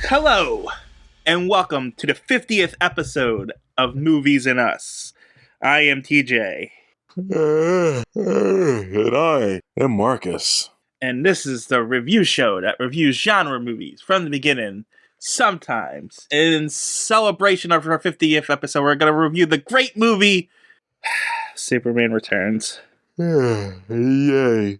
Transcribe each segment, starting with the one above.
Hello, and welcome to the 50th episode of Movies and Us. I am TJ. And I am Marcus. And this is the review show that reviews genre movies from the beginning. Sometimes, in celebration of our 50th episode, we're going to review the great movie Superman Returns. Yay.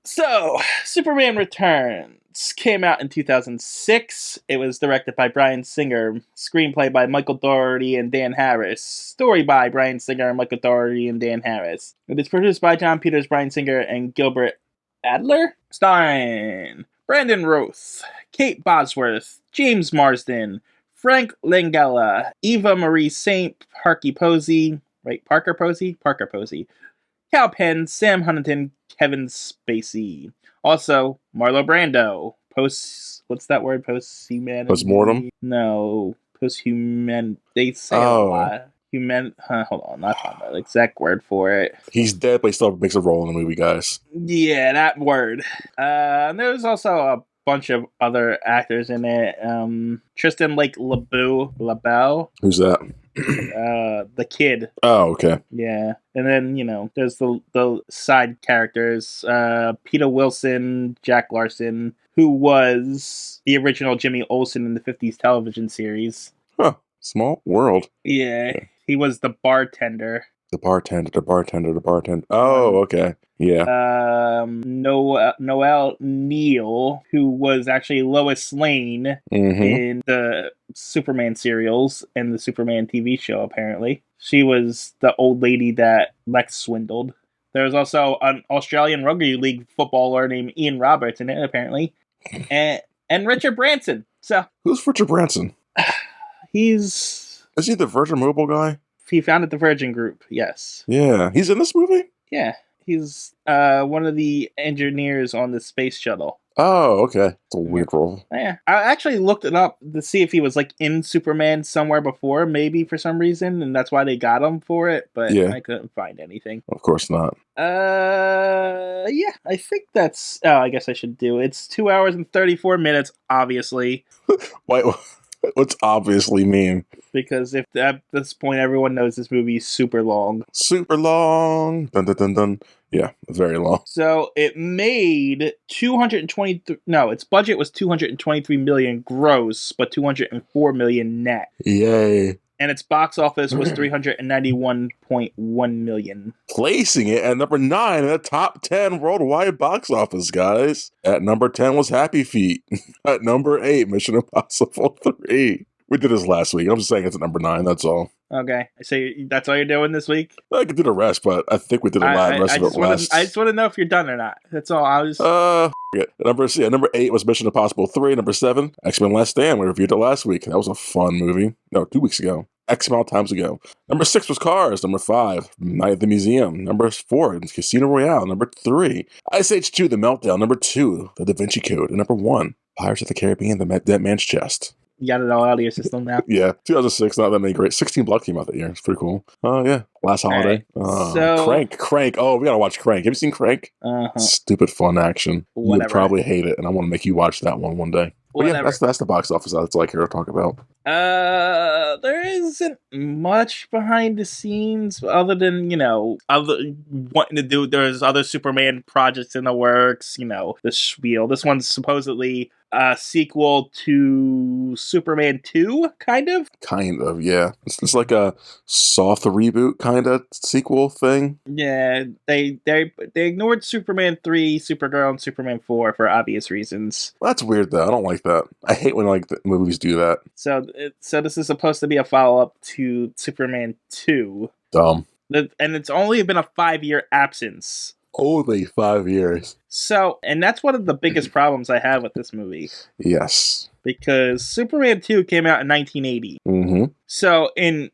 So, Superman Returns came out in 2006. It was directed by Bryan Singer, screenplay by Michael Dougherty and Dan Harris, story by Bryan Singer, Michael Dougherty, and Dan Harris. It is produced by Jon Peters, Bryan Singer, and Gilbert Adler, starring Brandon Routh, Kate Bosworth, James Marsden, Frank Langella, Eva Marie Saint, Parker Posey, Cal Penn, Sam Huntington, Kevin Spacey. Also, Marlo Brando. What's that word? Post-humanity? Postmortem? No. Post-human. They say a lot. Hold on. I found the exact word for it. He's dead, but he still makes a role in the movie, guys. Yeah, that word. And there's also a bunch of other actors in it. Tristan Lake LaBelle. Who's that? The kid. Oh, okay. Yeah. And then, there's the side characters. Peter Wilson, Jack Larson, who was the original Jimmy Olsen in the 50s television series. Huh. Small world. Yeah. He was the bartender. The bartender. Oh, okay. Yeah. Noel Neal, who was actually Lois Lane in the Superman serials and the Superman TV show, apparently. She was the old lady that Lex swindled. There's also an Australian rugby league footballer named Ian Roberts in it, apparently. And Richard Branson. So who's Richard Branson? Is he the Virgin Mobile guy? He founded the Virgin Group, yes. Yeah. He's in this movie? Yeah. He's one of the engineers on the space shuttle. Oh, okay. It's a weird role. Yeah. I actually looked it up to see if he was in Superman somewhere before, maybe for some reason, and that's why they got him for it, but yeah. I couldn't find anything. Of course not. Yeah, I think that's... Oh, I guess I should do. It's 2 hours and 34 minutes, obviously. Wait, what's obviously mean? Because if at this point everyone knows this movie is super long. Super long. Dun dun dun dun. Yeah, it's very long. So it made its budget was $223 million gross, but $204 million net. Yay. And its box office was $391.1 million. Placing it at number 9 in the top 10 worldwide box office, guys. At number 10 was Happy Feet. At number 8, Mission Impossible 3. We did this last week. I'm just saying it's at number 9, that's all. Okay. So that's all you're doing this week? I could do the rest, but I think we did the rest of it last. I just want to know if you're done or not. That's all. Number 8 was Mission Impossible 3. Number 7, X-Men Last Stand. We reviewed it last week. That was a fun movie. No, 2 weeks ago. X amount of times ago. Number 6 was Cars. Number 5, Night at the Museum. Number 4, Casino Royale. Number 3, Ice Age 2, The Meltdown. Number 2, The Da Vinci Code. And number 1, Pirates of the Caribbean, The Dead Man's Chest. You got it all out of your system now. Yeah, 2006, not that many great. 16 Block came out that year. It's pretty cool. Yeah, Last Holiday. Right. Crank. Oh, we gotta watch Crank. Have you seen Crank? Stupid fun action. You'll probably hate it, and I want to make you watch that one day. But yeah, that's the box office. That's all I care to talk about. There isn't much behind the scenes other than, wanting to do. There's other Superman projects in the works. The spiel. This one's supposedly a sequel to Superman 2, kind of. Kind of, yeah. It's like a soft reboot kind of sequel thing. Yeah, they ignored Superman 3, Supergirl, and Superman 4 for obvious reasons. Well, that's weird though. I don't like that. I hate when the movies do that. So this is supposed to be a follow-up to Superman 2. Dumb. And it's only been a 5-year absence. Only 5 years. So, and that's one of the biggest problems I have with this movie. Yes. Because Superman 2 came out in 1980. Mm-hmm. So, in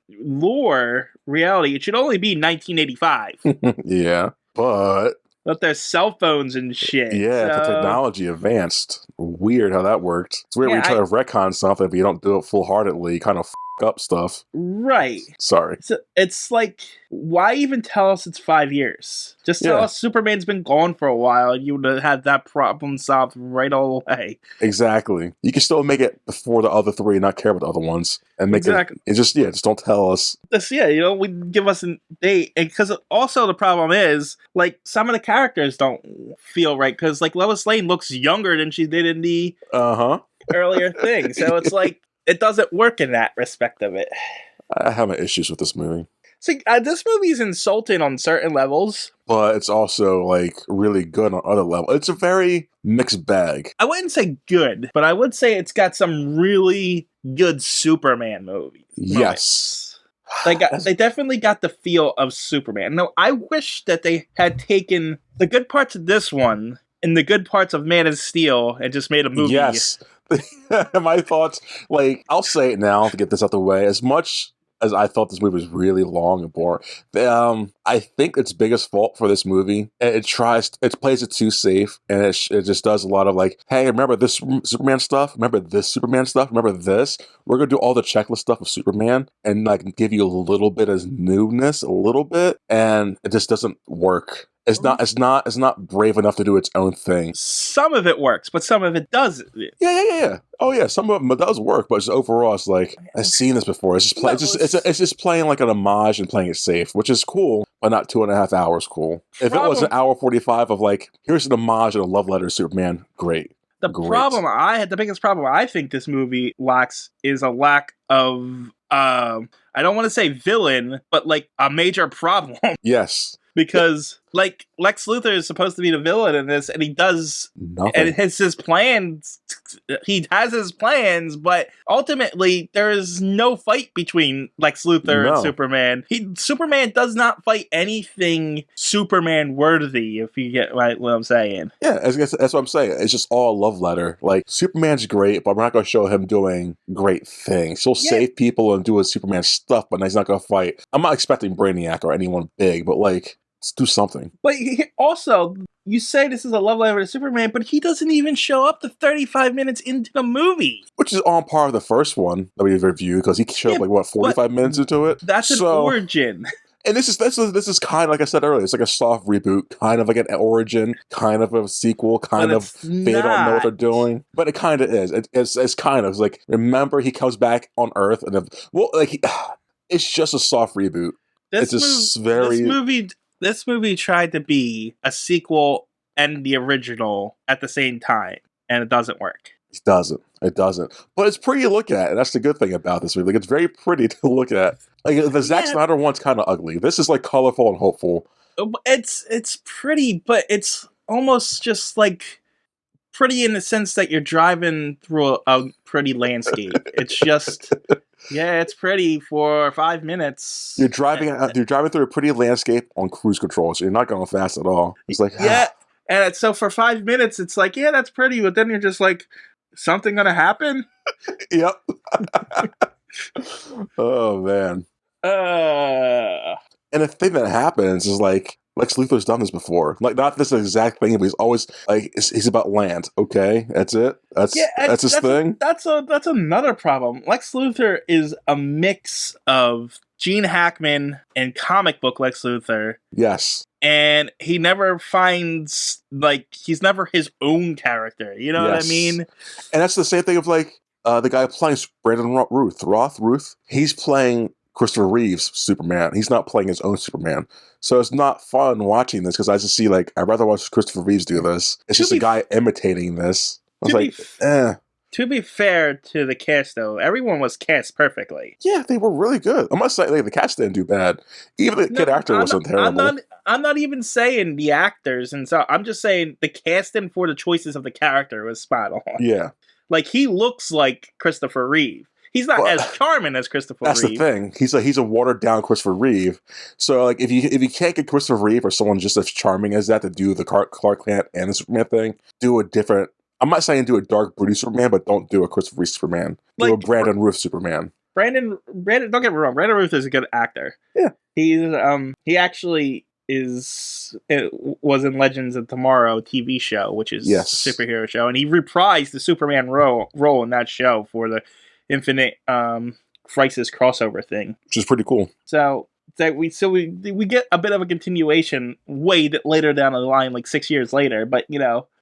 reality, it should only be 1985. Yeah, but there's cell phones and shit. Yeah, the technology advanced. Weird how that worked. It's weird when you try to retcon something, but you don't do it full-heartedly. Kind of up stuff. Right. Sorry. So it's like, why even tell us it's 5 years? Just tell us Superman's been gone for a while and you would have had that problem solved right away. Exactly. You can still make it before the other three and not care about the other ones. And make just don't tell us. We give us a date. Because also the problem is, like, some of the characters don't feel right. Because, like, Lois Lane looks younger than she did in the earlier thing. So it's like, it doesn't work in that respect of it. I have my issues with this movie. See, this movie is insulting on certain levels. But it's also, like, really good on other levels. It's a very mixed bag. I wouldn't say good, but I would say it's got some really good Superman movies. Yes. They definitely got the feel of Superman. No, I wish that they had taken the good parts of this one and the good parts of Man of Steel and just made a movie. Yes. My thoughts, like, I'll say it now to get this out the way. As much as I thought this movie was really long and boring, I think its biggest fault for this movie, it plays it too safe, and it just does a lot of like, hey, remember this Superman stuff? Remember this Superman stuff? Remember this? We're gonna do all the checklist stuff of Superman and like give you a little bit of newness, a little bit, and it just doesn't work. It's not brave enough to do its own thing. Some of it works, but some of it doesn't. Yeah. Oh yeah, some of it does work, but just overall, it's like I've seen this before. It's just playing like an homage and playing it safe, which is cool, but not 2.5 hours cool. If it was an hour 45 of like, here's an homage and a love letter to Superman, great. The biggest problem I think this movie lacks is a lack of I don't want to say villain, but like a major problem. Yes. Because, like, Lex Luthor is supposed to be the villain in this, and he does nothing. And his plans. He has his plans, but ultimately there is no fight between Lex Luthor and Superman. Superman does not fight anything Superman worthy. If you get what I'm saying. Yeah, that's what I'm saying. It's just all a love letter. Like, Superman's great, but we're not going to show him doing great things. He'll save people and do his Superman stuff, but he's not going to fight. I'm not expecting Brainiac or anyone big, but like, let's do something. But also, you say this is a love letter to Superman, but he doesn't even show up to 35 minutes into the movie. Which is on par with the first one that we reviewed, because he showed up 45 minutes into it? That's an origin. And this is kind of, like I said earlier, it's like a soft reboot, kind of like an origin, kind of a sequel, kind of they don't know what they're doing. But it kind of is. It's kind of, it's like, remember he comes back on Earth, and it's just a soft reboot. This movie tried to be a sequel and the original at the same time, and it doesn't work. It doesn't. But it's pretty to look at, and that's the good thing about this movie. Like, it's very pretty to look at. Like, the Zack Snyder one's kind of ugly. This is, like, colorful and hopeful. It's pretty, but it's almost just, like, pretty in the sense that you're driving through a pretty landscape. It's just... Yeah, it's pretty for 5 minutes. You're driving through a pretty landscape on cruise control, so you're not going fast at all. It's like, and so for 5 minutes, it's like, yeah, that's pretty, but then you're just like, something gonna happen? Yep. Oh man. And the thing that happens is like, Lex Luthor's done this before. Like, not this exact thing, but he's always like, he's about land. Okay, that's it. That's his thing. That's another problem. Lex Luthor is a mix of Gene Hackman and comic book Lex Luthor. Yes. And he never finds, like, he's never his own character. You know what I mean? And that's the same thing of like the guy playing Brandon Ruth. He's playing Christopher Reeve's Superman. He's not playing his own Superman. So it's not fun watching this, because I just see, like, I'd rather watch Christopher Reeves do this. It's just a guy imitating this. I was like, To be fair to the cast, though, everyone was cast perfectly. Yeah, they were really good. I'm not saying the cast didn't do bad. Even the kid actor wasn't terrible. I'm not even saying the actors, and so I'm just saying the casting for the choices of the character was spot on. Yeah. Like, he looks like Christopher Reeve. He's not as charming as Christopher Reeve. That's the thing. He's a watered down Christopher Reeve. So like, if you can't get Christopher Reeve or someone just as charming as that to do the Clark Kent and the Superman thing, do a different. I'm not saying do a dark, broody Superman, but don't do a Christopher Reeve Superman. Do a Brandon Ruth Superman. Brandon. Don't get me wrong. Brandon Ruth is a good actor. Yeah. He actually was in Legends of Tomorrow TV show, which is a superhero show, and he reprised the Superman role in that show for the Infinite Crisis crossover thing. Which is pretty cool. So we get a bit of a continuation way later down the line, like 6 years later. But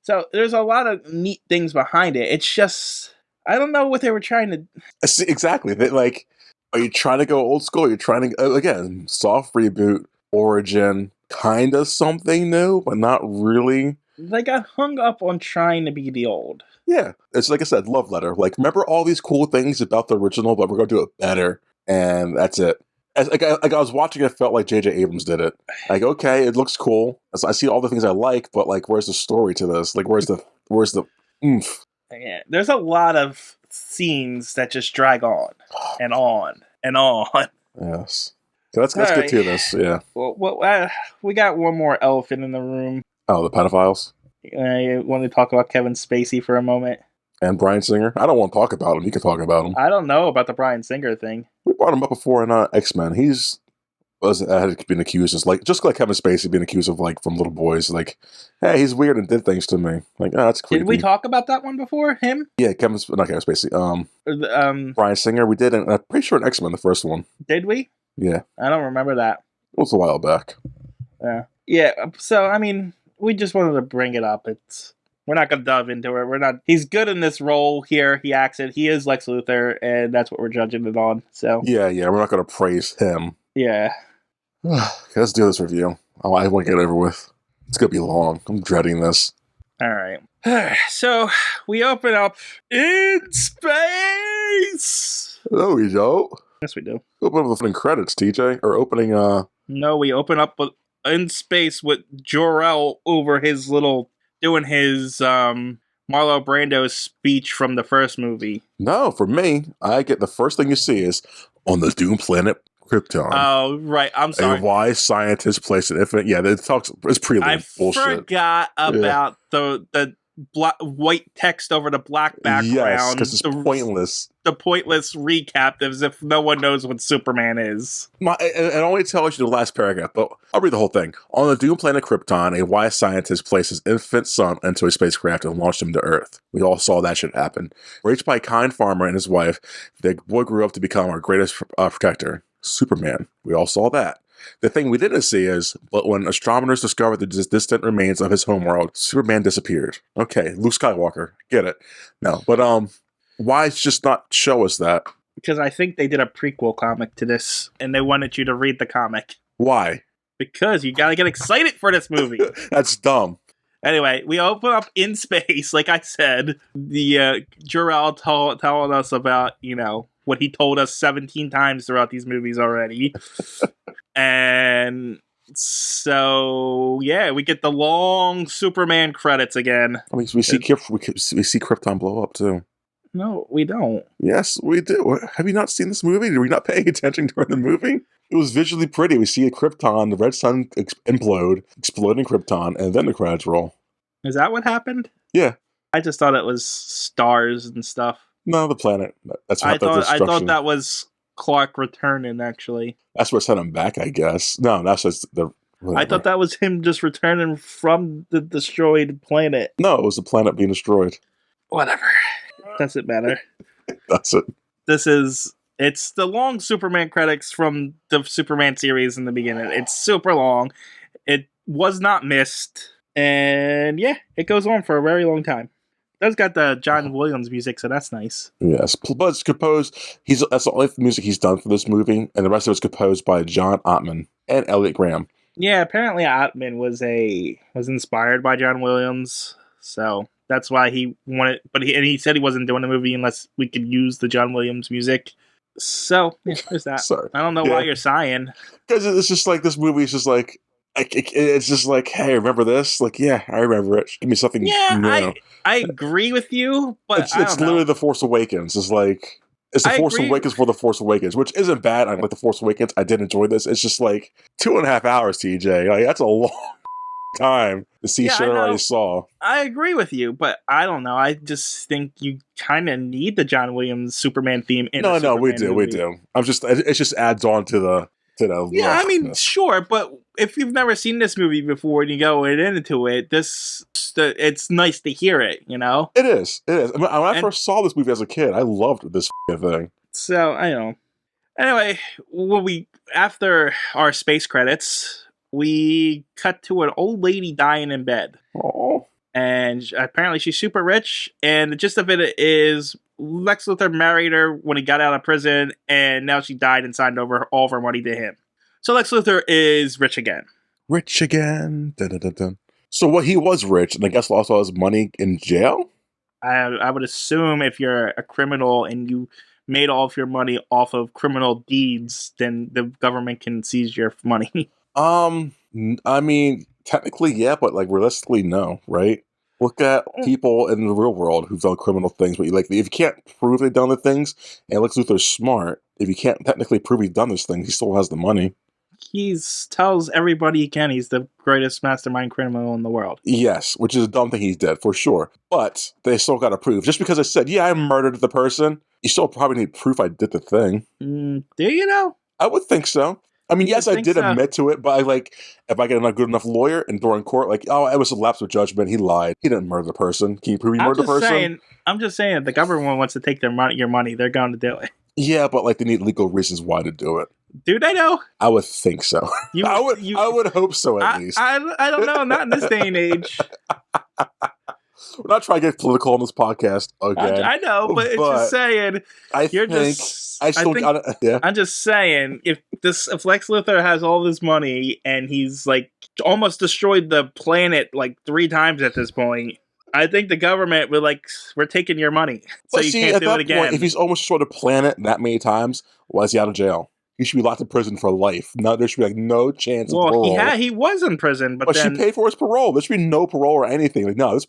so there's a lot of neat things behind it. It's just I don't know what they were trying to. See, exactly. Are you trying to go old school? Are you trying to again soft reboot, origin, kind of something new, but not really. They got hung up on trying to be the old. Yeah, it's like I said, love letter. Like, remember all these cool things about the original, but we're going to do it better, and that's it. I was watching it, felt like J.J. Abrams did it. Like, okay, it looks cool. I see all the things I like, but like, where's the story to this? Like, where's the oomph? Yeah, there's a lot of scenes that just drag on and on and on. Yes. So let's get to this. Yeah. Well, we got one more elephant in the room. Oh, the pedophiles. You want to talk about Kevin Spacey for a moment? And Bryan Singer? I don't want to talk about him. You can talk about him. I don't know about the Bryan Singer thing. We brought him up before in X-Men. Had been accused just like Kevin Spacey being accused of like from little boys, like, hey, he's weird and did things to me. Like, that's creepy. Did we talk about that one before? Him? Yeah, not Kevin Spacey. Bryan Singer. We did, and I'm pretty sure in X-Men, the first one. Did we? Yeah. I don't remember that. It was a while back. Yeah. Yeah. So I mean, we just wanted to bring it up. We're not gonna dive into it. We're not. He's good in this role here. He acts it. He is Lex Luthor, and that's what we're judging it on. So yeah, we're not gonna praise him. Yeah. Okay, let's do this review. I want to get it over with. It's gonna be long. I'm dreading this. All right. So we open up in space. No, we don't. Yes, we do. Open up the opening credits, TJ, or opening. No, we open up in space with Jor-El over his doing his Marlon Brando's speech from the first movie. No, for me, I get the first thing you see is on the Doom planet Krypton. Oh, right. I'm sorry. A wise scientist placed an infinite. Yeah, it's prelim bullshit. I forgot about the white text over the black background. Yes, because it's pointless. The pointless recap as if no one knows what Superman is. It only tells you the last paragraph, but I'll read the whole thing. On the Doom planet Krypton, a wise scientist placed his infant son into a spacecraft and launched him to Earth. We all saw that shit happen. Raised by a kind farmer and his wife, the boy grew up to become our greatest protector, Superman. We all saw that. The thing we didn't see is, but when astronomers discovered the distant remains of his homeworld, Superman disappeared. Okay, Luke Skywalker, get it. No, but why just not show us that? Because I think they did a prequel comic to this, and they wanted you to read the comic. Why? Because you gotta get excited for this movie. That's dumb. Anyway, we open up in space, like I said. The Jor-El telling us about, what he told us 17 times throughout these movies already. And so, yeah, we get the long Superman credits again. I mean, we see Krypton blow up, too. No, we don't. Yes, we do. Have you not seen this movie? Did we not pay attention during the movie? It was visually pretty. We see a Krypton, the red sun implode, exploding Krypton, and then the credits roll. Is that what happened? Yeah. I just thought it was stars and stuff. No, the planet. I thought that was Clark returning, actually. That's what sent him back, I guess. No, that's just the... Whatever. I thought that was him just returning from the destroyed planet. No, it was the planet being destroyed. Whatever. Doesn't matter. That's it. It's the long Superman credits from the Superman series in the beginning. It's super long. It was not missed. And yeah, it goes on for a very long time. That's got the John Williams music, so that's nice. Yes, but it's composed. That's the only music he's done for this movie, and the rest of it's composed by John Ottman and Elliot Graham. Yeah, apparently Ottman was inspired by John Williams, so that's why he wanted. But he said he wasn't doing the movie unless we could use the John Williams music. So yeah, there's that. Sorry. I don't know why you're sighing. Because it's just like this movie is just like. It's just like, hey, remember this? Like, yeah, I remember it. Give me something. Yeah, I agree with you, but it's literally The Force Awakens. It's like it's The Force Awakens for The Force Awakens, which isn't bad. I like The Force Awakens. I did enjoy this. It's just like 2.5 hours, TJ. Like that's a long time to see shit I already saw. I agree with you, but I don't know. I just think you kind of need the John Williams Superman theme. No, we do. It just adds on to the. Yeah, I mean, sure, but if you've never seen this movie before and you go into it, it's nice to hear it, It is. I mean, when I first saw this movie as a kid, I loved this thing. So, I know. Anyway, after our space credits, we cut to an old lady dying in bed. Oh, And apparently she's super rich. And the gist of it is Lex Luthor married her when he got out of prison, and now she died and signed over all of her money to him. So Lex Luthor is rich again. rich again. Dun, dun, dun, dun. So what, he was rich, and I guess also has money in jail? I would assume if you're a criminal and you made all of your money off of criminal deeds, then the government can seize your money. I mean, technically, yeah, but like realistically, no, right? Look at people in the real world who've done criminal things, but if you can't prove they've done the things, and Lex Luthor's smart, if you can't technically prove he's done those things, he still has the money. He tells everybody he can he's the greatest mastermind criminal in the world. Yes, which is a dumb thing he did, for sure. But they still got to prove. Just because I said, yeah, I murdered the person, you still probably need proof I did the thing. Do you know? I would think so. I mean, yes, I did so? admit to it, but if I get a good enough lawyer and during court, it was a lapse of judgment, he lied. He didn't murder the person. Can you prove he murdered the person? I'm just saying, if the government wants to take your money, they're going to do it. Yeah, but they need legal reasons why to do it. Do they know? I would think so. I would hope so, at least. I don't know. Not in this day and age. We're not trying to get political on this podcast again. I know, but it's just saying. I'm just saying, if Lex Luthor has all this money and he's almost destroyed the planet 3 times at this point, I think the government would we're taking your money, so you can't do it again. Point, if he's almost destroyed the planet that many times, why is he out of jail? He should be locked in prison for life. No, there should be no chance of parole. He was in prison, but then she paid for his parole. There should be no parole or anything. No, this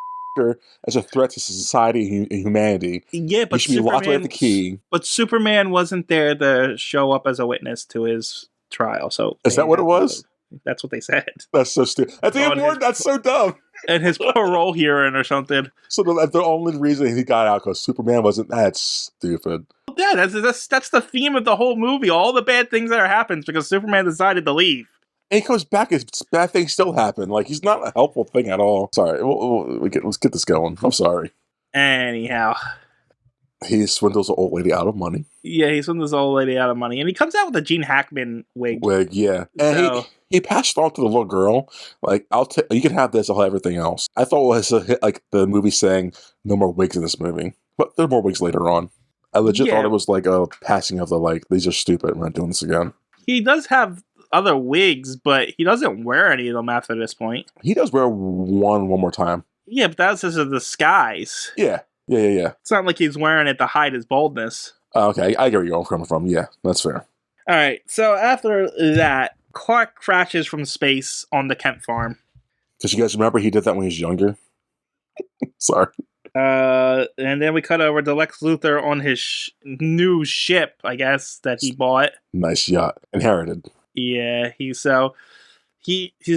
as a threat to society and humanity. Yeah, but he should be locked away at the key. But Superman wasn't there to show up as a witness to his trial. So is that what it was? That's what they said. That's so stupid. That's so dumb. And his parole hearing or something. So the only reason he got out because Superman wasn't that stupid. Yeah, that's the theme of the whole movie. All the bad things that happens because Superman decided to leave. And he comes back, his bad things still happen. He's not a helpful thing at all. Sorry, let's get this going. I'm sorry. Anyhow. He swindles the old lady out of money. Yeah, he swindles the old lady out of money. And he comes out with a Gene Hackman wig. Yeah. And he passed on to the little girl. You can have this, I'll have everything else. I thought it was a hit, the movie saying, no more wigs in this movie. But there are more wigs later on. I legit thought it was a passing of these are stupid, we're not doing this again. He does have other wigs, but he doesn't wear any of them after this point. He does wear one more time. Yeah, but that's just a disguise. Yeah. It's not like he's wearing it to hide his baldness. Okay, I get where you're coming from. Yeah, that's fair. All right, so after that, Clark crashes from space on the Kent farm. Does you guys remember he did that when he was younger? Sorry. And then we cut over to Lex Luthor on his new ship, I guess, that he bought. Nice yacht. Inherited. Yeah, he's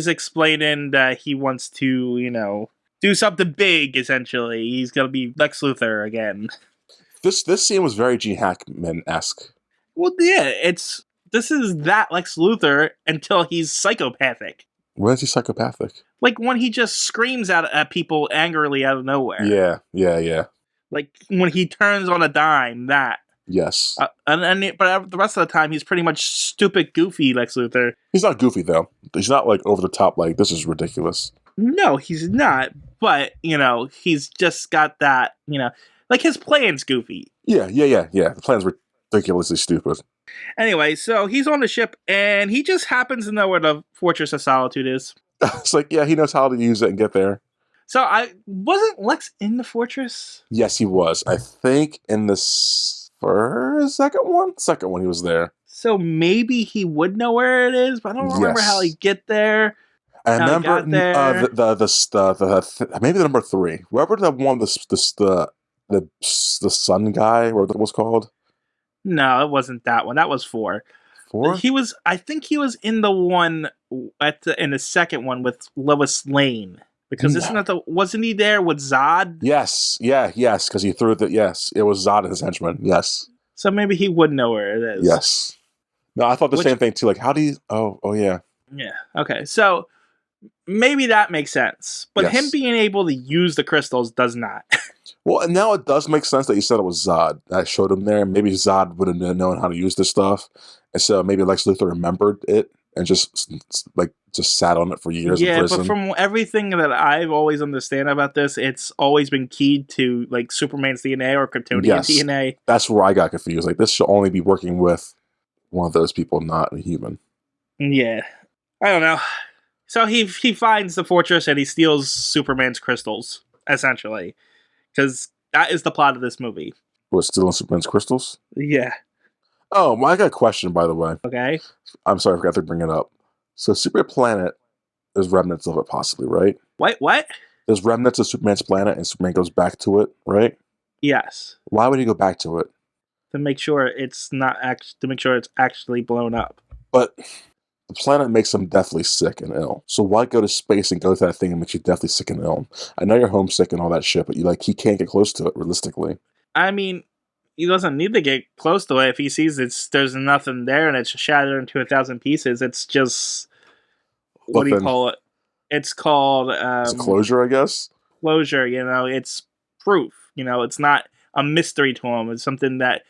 explaining that he wants to, do something big, essentially. He's gonna be Lex Luthor again. This scene was very Gene Hackman-esque. Well, yeah, this is that Lex Luthor until he's psychopathic. When is he psychopathic? When he just screams at people angrily out of nowhere. Yeah. When he turns on a dime, that. Yes. But the rest of the time, he's pretty much stupid, goofy Lex Luthor. He's not goofy, though. He's not, over the top, this is ridiculous. No, he's not. But, he's just got that, his plan's goofy. Yeah. The plan's ridiculously stupid. Anyway, so he's on the ship, and he just happens to know where the Fortress of Solitude is. It's he knows how to use it and get there. So wasn't Lex in the Fortress? Yes, he was. I think in the second one he was there. So maybe he would know where it is, but I don't remember how he get there. I remember maybe the number 3. Whoever the one the sun guy, what it was called. No, it wasn't that one. That was 4. 4? I think he was in the one in the second one with Lois Lane. Because wasn't he there with Zod? Yes, because he threw it was Zod and his henchman, yes. So maybe he would know where it is. Yes. No, I thought the same thing too, how do you, oh yeah. Yeah, okay, so maybe that makes sense. But him being able to use the crystals does not. Well, and now it does make sense that you said it was Zod that showed him there. Maybe Zod would have known how to use this stuff, and so maybe Lex Luthor remembered it and just sat on it for years in Yeah, but prison. from everything that I've always understand about this, it's always been keyed to like Superman's DNA or Kryptonian Yes. DNA. That's where I got confused. Like, this should only be working with one of those people, not a human. Yeah, I don't know. So he finds the fortress and he steals Superman's crystals, essentially, because that is the plot of this movie. Was stealing Superman's crystals? Yeah. Oh, well, I got a question, by the way. Okay. I'm sorry, I forgot to bring it up. So, Super Planet, there's remnants of it, possibly, right? What? There's remnants of Superman's planet, and Superman goes back to it, right? Yes. Why would he go back to it? To make sure it's actually blown up. But the planet makes him deathly sick and ill. So why go to space and go to that thing and make you deathly sick and ill? I know you're homesick and all that shit, but he can't get close to it realistically. I mean, he doesn't need to get close to it if he sees there's nothing there and it's shattered into 1,000 pieces. It's just what do you call it? It's called it's a closure, I guess. Closure. It's proof. It's not a mystery to him. It's something that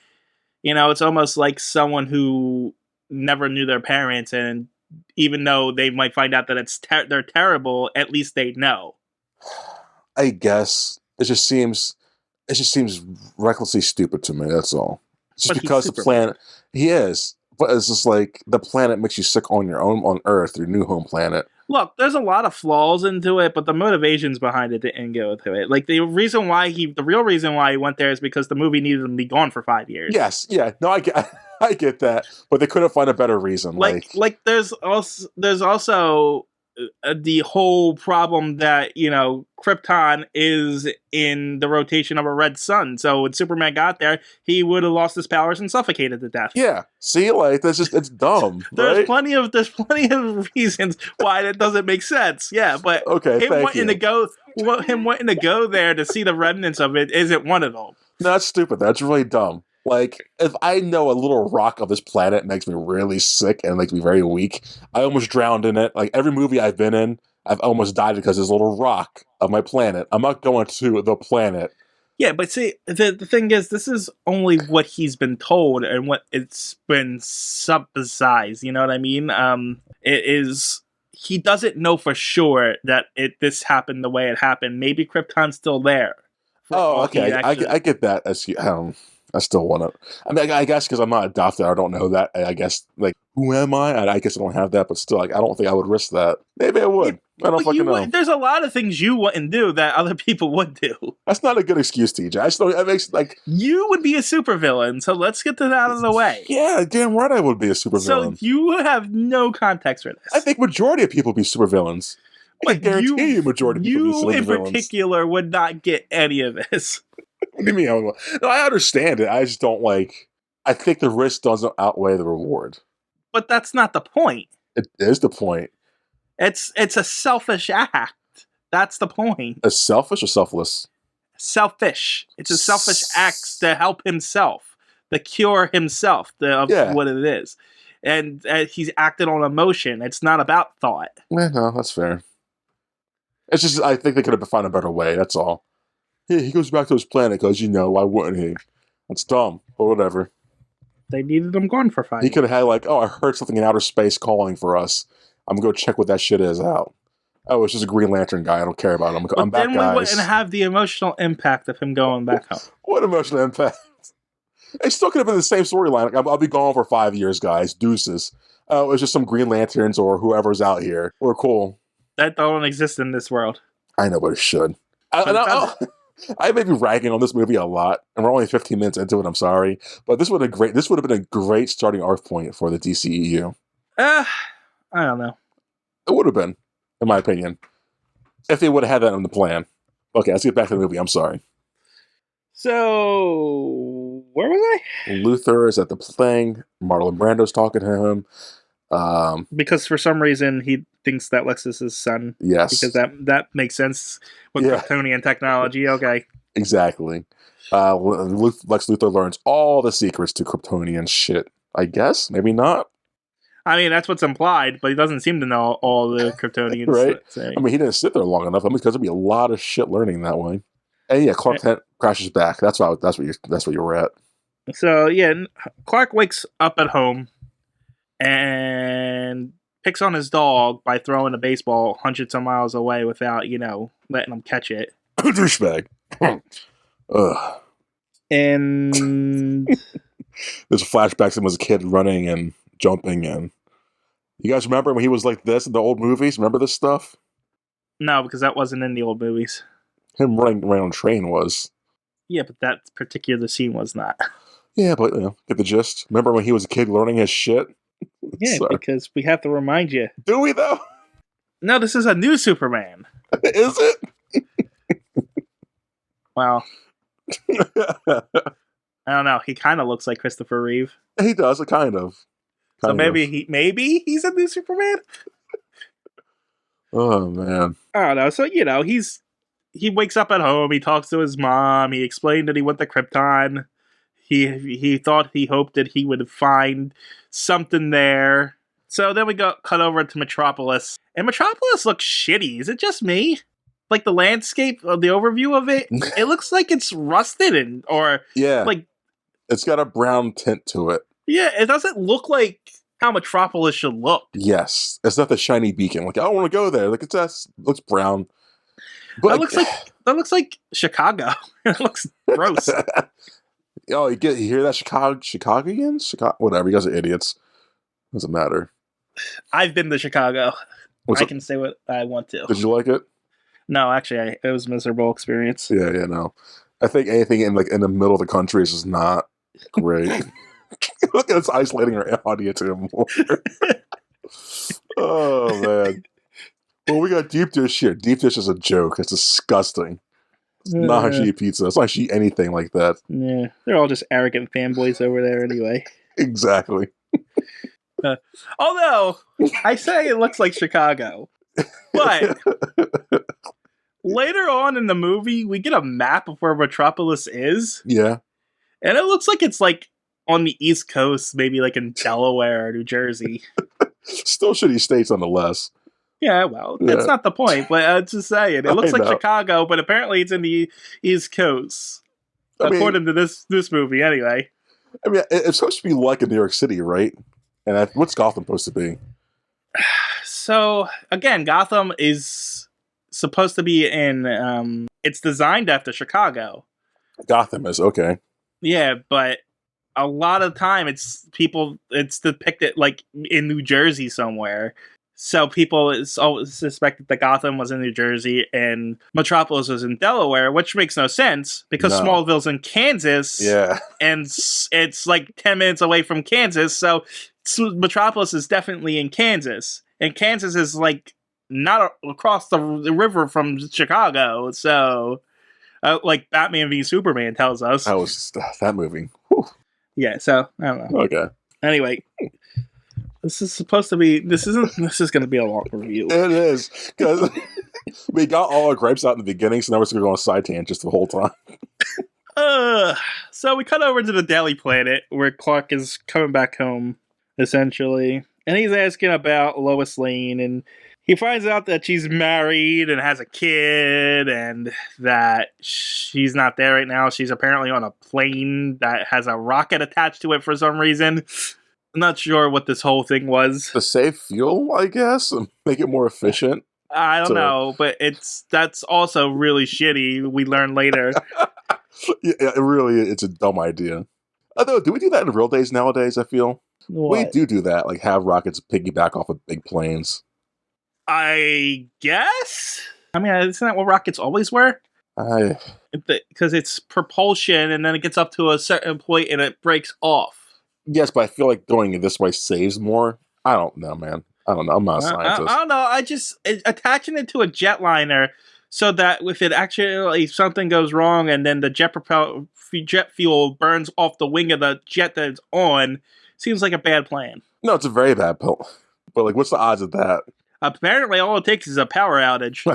it's almost like someone who never knew their parents, and even though they might find out that they're terrible, at least they know. I guess it just seems recklessly stupid to me. That's all. Just But because the planet, he is, but it's just like the planet makes you sick on your own on Earth, your new home planet. Look, there's a lot of flaws into it, but the motivations behind it didn't go to it. Like the real reason why he went there is because the movie needed him to be gone for 5 years. Yes, yeah, no, I get that, but they couldn't find a better reason. Like there's also the whole problem that Krypton is in the rotation of a red sun. So when Superman got there, he would have lost his powers and suffocated to death. Yeah, see, it's dumb. There's right? plenty of reasons why that doesn't make sense. Yeah, but okay, him wanting to go there to see the remnants of it isn't one of them. No, that's stupid. That's really dumb. Like, if I know a little rock of this planet makes me really sick and makes me very weak, I almost drowned in it. Like, every movie I've been in, I've almost died because there's a little rock of my planet. I'm not going to the planet. Yeah, but see, the thing is, this is only what he's been told and what it's been subsidized. You know what I mean? He doesn't know for sure that this happened the way it happened. Maybe Krypton's still there. Oh, okay. I get that. I still want to. I mean, I guess because I'm not adopted, I don't know that. I guess, like, who am I? I guess I don't have that, but still, like, I don't think I would risk that. Maybe I would. I don't fucking know. There's a lot of things you wouldn't do that other people would do. That's not a good excuse, TJ. I just don't. It makes like you would be a supervillain. So let's get that out of the way. Yeah, damn right, I would be a supervillain. So you have no context for this. I think majority of people be supervillains. I guarantee you, majority of people be supervillains. You in particular would not get any of this. What do you mean? No, I understand it. I just don't like. I think the risk doesn't outweigh the reward. But that's not the point. It is the point. It's a selfish act. That's the point. A selfish or selfless? Selfish. It's a selfish act to help himself, to cure himself of what it is. And he's acted on emotion. It's not about thought. No, that's fair. It's just, I think they could have found a better way. That's all. He goes back to his planet because, why wouldn't he? That's dumb, but whatever. They needed him gone for 5 years. He could have had, like, I heard something in outer space calling for us. I'm going to go check what that shit is out. Oh, it's just a Green Lantern guy. I don't care about him. I'm back, guys. Then we wouldn't have the emotional impact of him going back home. What emotional impact? It still could have been the same storyline. Like, I'll be gone for 5 years, guys. Deuces. Oh, it's just some Green Lanterns or whoever's out here. We're cool. That don't exist in this world. I know, but it should. I may be ragging on this movie a lot, and we're only 15 minutes into it. I'm sorry, but this would have been a great starting off point for the DCEU. I don't know. It would have been, in my opinion, if they would have had that in the plan. Okay, let's get back to the movie. I'm sorry. So, where was I? Luthor is at the thing. Marlon Brando's talking to him. Because for some reason he thinks that Lex is his son. Yes. Because that makes sense with Kryptonian technology. Okay. Exactly. Lex Luthor learns all the secrets to Kryptonian shit. I guess? Maybe not. I mean, that's what's implied, but he doesn't seem to know all the Kryptonians. Right? I mean, he didn't sit there long enough. I mean, because there'd be a lot of shit learning that way. And yeah, Clark Kent crashes back. That's what you were at. So yeah, Clark wakes up at home and picks on his dog by throwing a baseball hundreds of miles away without, letting him catch it. Douchebag. Ugh. And there's flashbacks of him as a kid running and jumping, and you guys remember when he was like this in the old movies? Remember this stuff? No, because that wasn't in the old movies. Him running around on a train was. Yeah, but that particular scene was not. Yeah, but get the gist. Remember when he was a kid learning his shit? Yeah, because we have to remind you. Do we though? No, this is a new Superman. Is it? Well, I don't know. He kind of looks like Christopher Reeve. He does, kind of. So maybe he's a new Superman. Oh man. I don't know. So he wakes up at home. He talks to his mom. He explained that he went to Krypton. He hoped that he would find something there. So then we cut over to Metropolis, and Metropolis looks shitty. Is it just me? Like the landscape, the overview of it, it looks like it's rusted like it's got a brown tint to it. Yeah, it doesn't look like how Metropolis should look. Yes, it's not the shiny beacon. Like I don't want to go there. Like it looks brown. But that looks like Chicago. It looks gross. Oh, you hear that, Chicagoans? Whatever. You guys are idiots. Doesn't matter. I've been to Chicago. I can say what I want to. Did you like it? No, actually, it was a miserable experience. Yeah, no. I think anything in the middle of the country is just not great. Look at us isolating our audience even more. Oh man. Well, we got deep dish here. Deep dish is a joke. It's disgusting. It's not how she eat pizza. It's not how she eat anything like that. Yeah, they're all just arrogant fanboys over there anyway. Exactly. Although, I say it looks like Chicago. But later on in the movie, we get a map of where Metropolis is. Yeah. And it looks like it's like on the East Coast, maybe like in Delaware or New Jersey. Still shitty states nonetheless. Yeah, well, that's not the point, but just saying. It looks like Chicago, but apparently it's in the East Coast. According to this movie, anyway. I mean, it's supposed to be like in New York City, right? And what's Gotham supposed to be? So, again, Gotham is supposed to be in... it's designed after Chicago. Gotham is, okay. Yeah, but a lot of the time it's depicted like in New Jersey somewhere. So people always suspected that Gotham was in New Jersey and Metropolis was in Delaware, which makes no sense because Smallville's in Kansas. Yeah. And it's like 10 minutes away from Kansas. So Metropolis is definitely in Kansas. And Kansas is like not across the river from Chicago. So like Batman v Superman tells us. That was that movie. Whew. Yeah, so I don't know. Okay. Anyway, this is going to be a long review. It is, because we got all our gripes out in the beginning, so now we're just going to go on side tangents the whole time. So we cut over to the Daily Planet, where Clark is coming back home, essentially. And he's asking about Lois Lane, and he finds out that she's married and has a kid, and that she's not there right now. She's apparently on a plane that has a rocket attached to it for some reason. I'm not sure what this whole thing was. To save fuel, I guess, and make it more efficient. I don't know, but that's also really shitty. We learn later. Yeah, it's a dumb idea. Although, do we do that in real days nowadays, I feel? What? We do that, like have rockets piggyback off of big planes. I guess? I mean, isn't that what rockets always were? Because it's propulsion, and then it gets up to a certain point, and it breaks off. Yes, but I feel like doing it this way saves more. I don't know, man. I don't know. I'm not a scientist. I don't know. Attaching it to a jetliner so that if it actually something goes wrong and then the jet fuel burns off the wing of the jet that it's on seems like a bad plan. No, it's a very bad pill. But like, what's the odds of that? Apparently, all it takes is a power outage.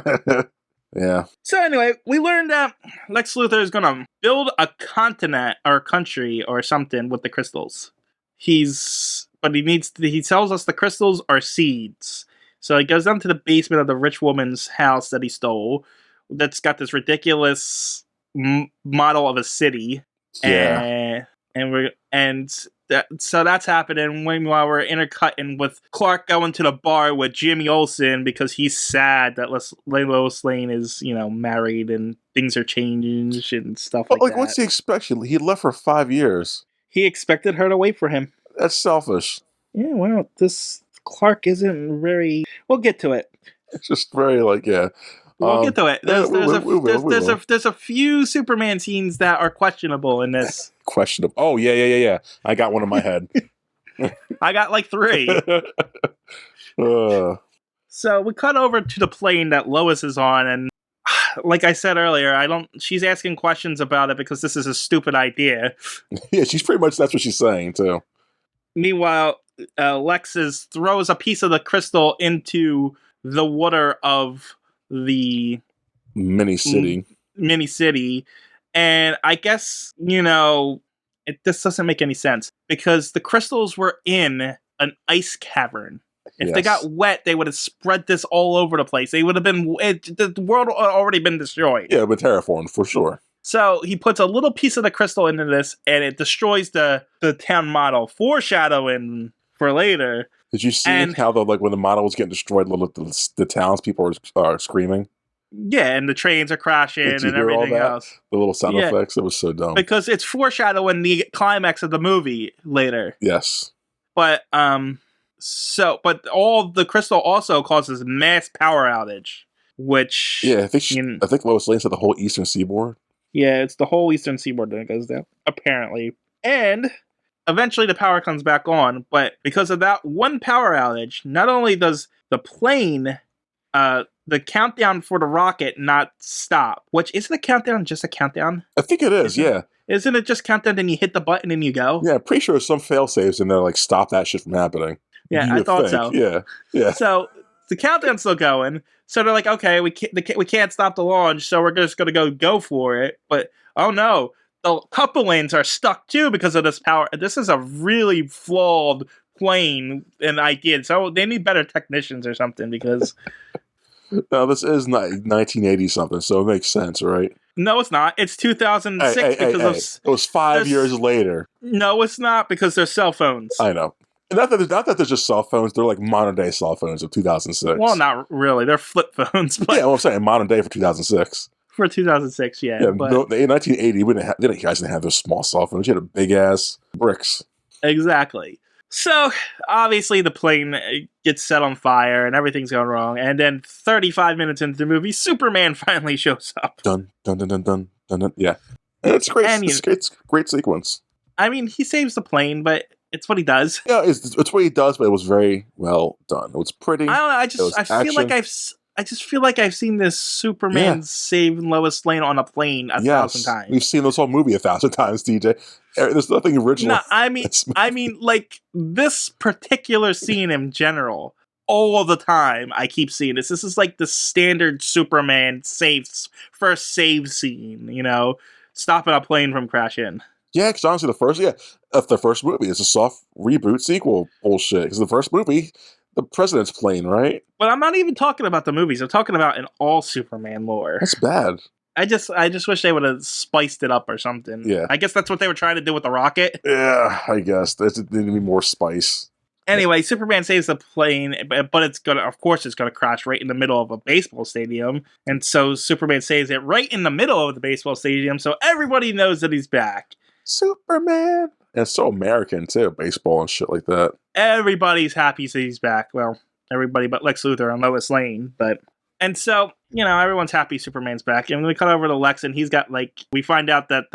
Yeah. So anyway, we learned that Lex Luthor is going to build a continent or a country or something with the crystals. He tells us the crystals are seeds. So he goes down to the basement of the rich woman's house that he stole. That's got this ridiculous model of a city, Yeah. so that's happening. Meanwhile, we're intercutting with Clark going to the bar with Jimmy Olsen because he's sad that Lois Lane is, married and things are changing and stuff But like like, that. what's he expect? He left for 5 years. He expected her to wait for him. That's selfish. Yeah, well, this Clark isn't very. We'll get to it. It's just very like, yeah. We'll get to it. Yeah, we will. There's a few Superman scenes that are questionable in this. Questionable. Oh yeah. I got one in my head. I got like 3. Uh, So we cut over to the plane that Lois is on, and like I said earlier, she's asking questions about it because this is a stupid idea. yeah, she's pretty much, that's what she's saying too. Meanwhile, Lexus throws a piece of the crystal into the water of the Mini city. And I guess, this doesn't make any sense because the crystals were in an ice cavern. If they got wet, they would have spread this all over the place. They would have been, the world had already been destroyed. Yeah, but terraformed for sure. So he puts a little piece of the crystal into this, and it destroys the town model, foreshadowing for later. Did you see how when the model was getting destroyed, the townspeople are screaming? Yeah, and the trains are crashing and everything else. The little sound effects, it was so dumb. Because it's foreshadowing the climax of the movie later. Yes. But all the crystal also causes mass power outage, which I think Lois Lane said the whole eastern seaboard. Yeah, it's the whole eastern seaboard that goes down, apparently. And eventually the power comes back on, but because of that one power outage, not only does the plane, the countdown for the rocket not stop, which isn't a countdown just a countdown? I think it is, yeah. Isn't it just countdown, then you hit the button and you go? Yeah, I'm pretty sure there's some fail-safes in there, stop that shit from happening. Yeah, I thought so. Yeah. So the countdown's still going. So they're like, okay, we can't stop the launch, so we're just going to go for it. But, oh no, the couple lanes are stuck too because of this power. This is a really flawed plane and idea. So they need better technicians or something because... No, this is 1980 something, so it makes sense, right? No, it's not. It's 2006 it was 5 years later. No, it's not because there's cell phones. I know. Not that they're just cell phones. They're like modern day cell phones of 2006. Well, not really. They're flip phones. But yeah, I'm saying modern day for 2006. For 2006, yeah. But in 1980, you guys didn't have those small cell phones. You had a big ass bricks. Exactly. So obviously the plane gets set on fire and everything's going wrong. And then 35 minutes into the movie, Superman finally shows up. Dun dun dun dun dun dun. Dun. Yeah, and it's great. It's a great sequence. I mean, he saves the plane, but it's what he does. Yeah, it's what he does, but it was very well done. It was pretty. I don't know. I just feel like I've seen this Superman save Lois Lane on a plane 1,000 times. We've seen this whole movie 1,000 times, DJ. There's nothing original. No, I mean, like this particular scene in general. All the time, I keep seeing this. This is like the standard Superman first save scene. Stopping a plane from crashing. Yeah, because honestly, the first movie is a soft reboot sequel bullshit. Because the first movie, the president's plane, right? But I'm not even talking about the movies. I'm talking about in all Superman lore. That's bad. I just wish they would have spiced it up or something. Yeah. I guess that's what they were trying to do with the rocket. Yeah, I guess. There needed to be more spice. Anyway, Superman saves the plane, but it's gonna crash right in the middle of a baseball stadium. And so Superman saves it right in the middle of the baseball stadium, so everybody knows that he's back. Superman! And it's so American, too. Baseball and shit like that. Everybody's happy that he's back. Well, everybody but Lex Luthor and Lois Lane. And so, everyone's happy Superman's back. And we cut over to Lex, and he's got, we find out that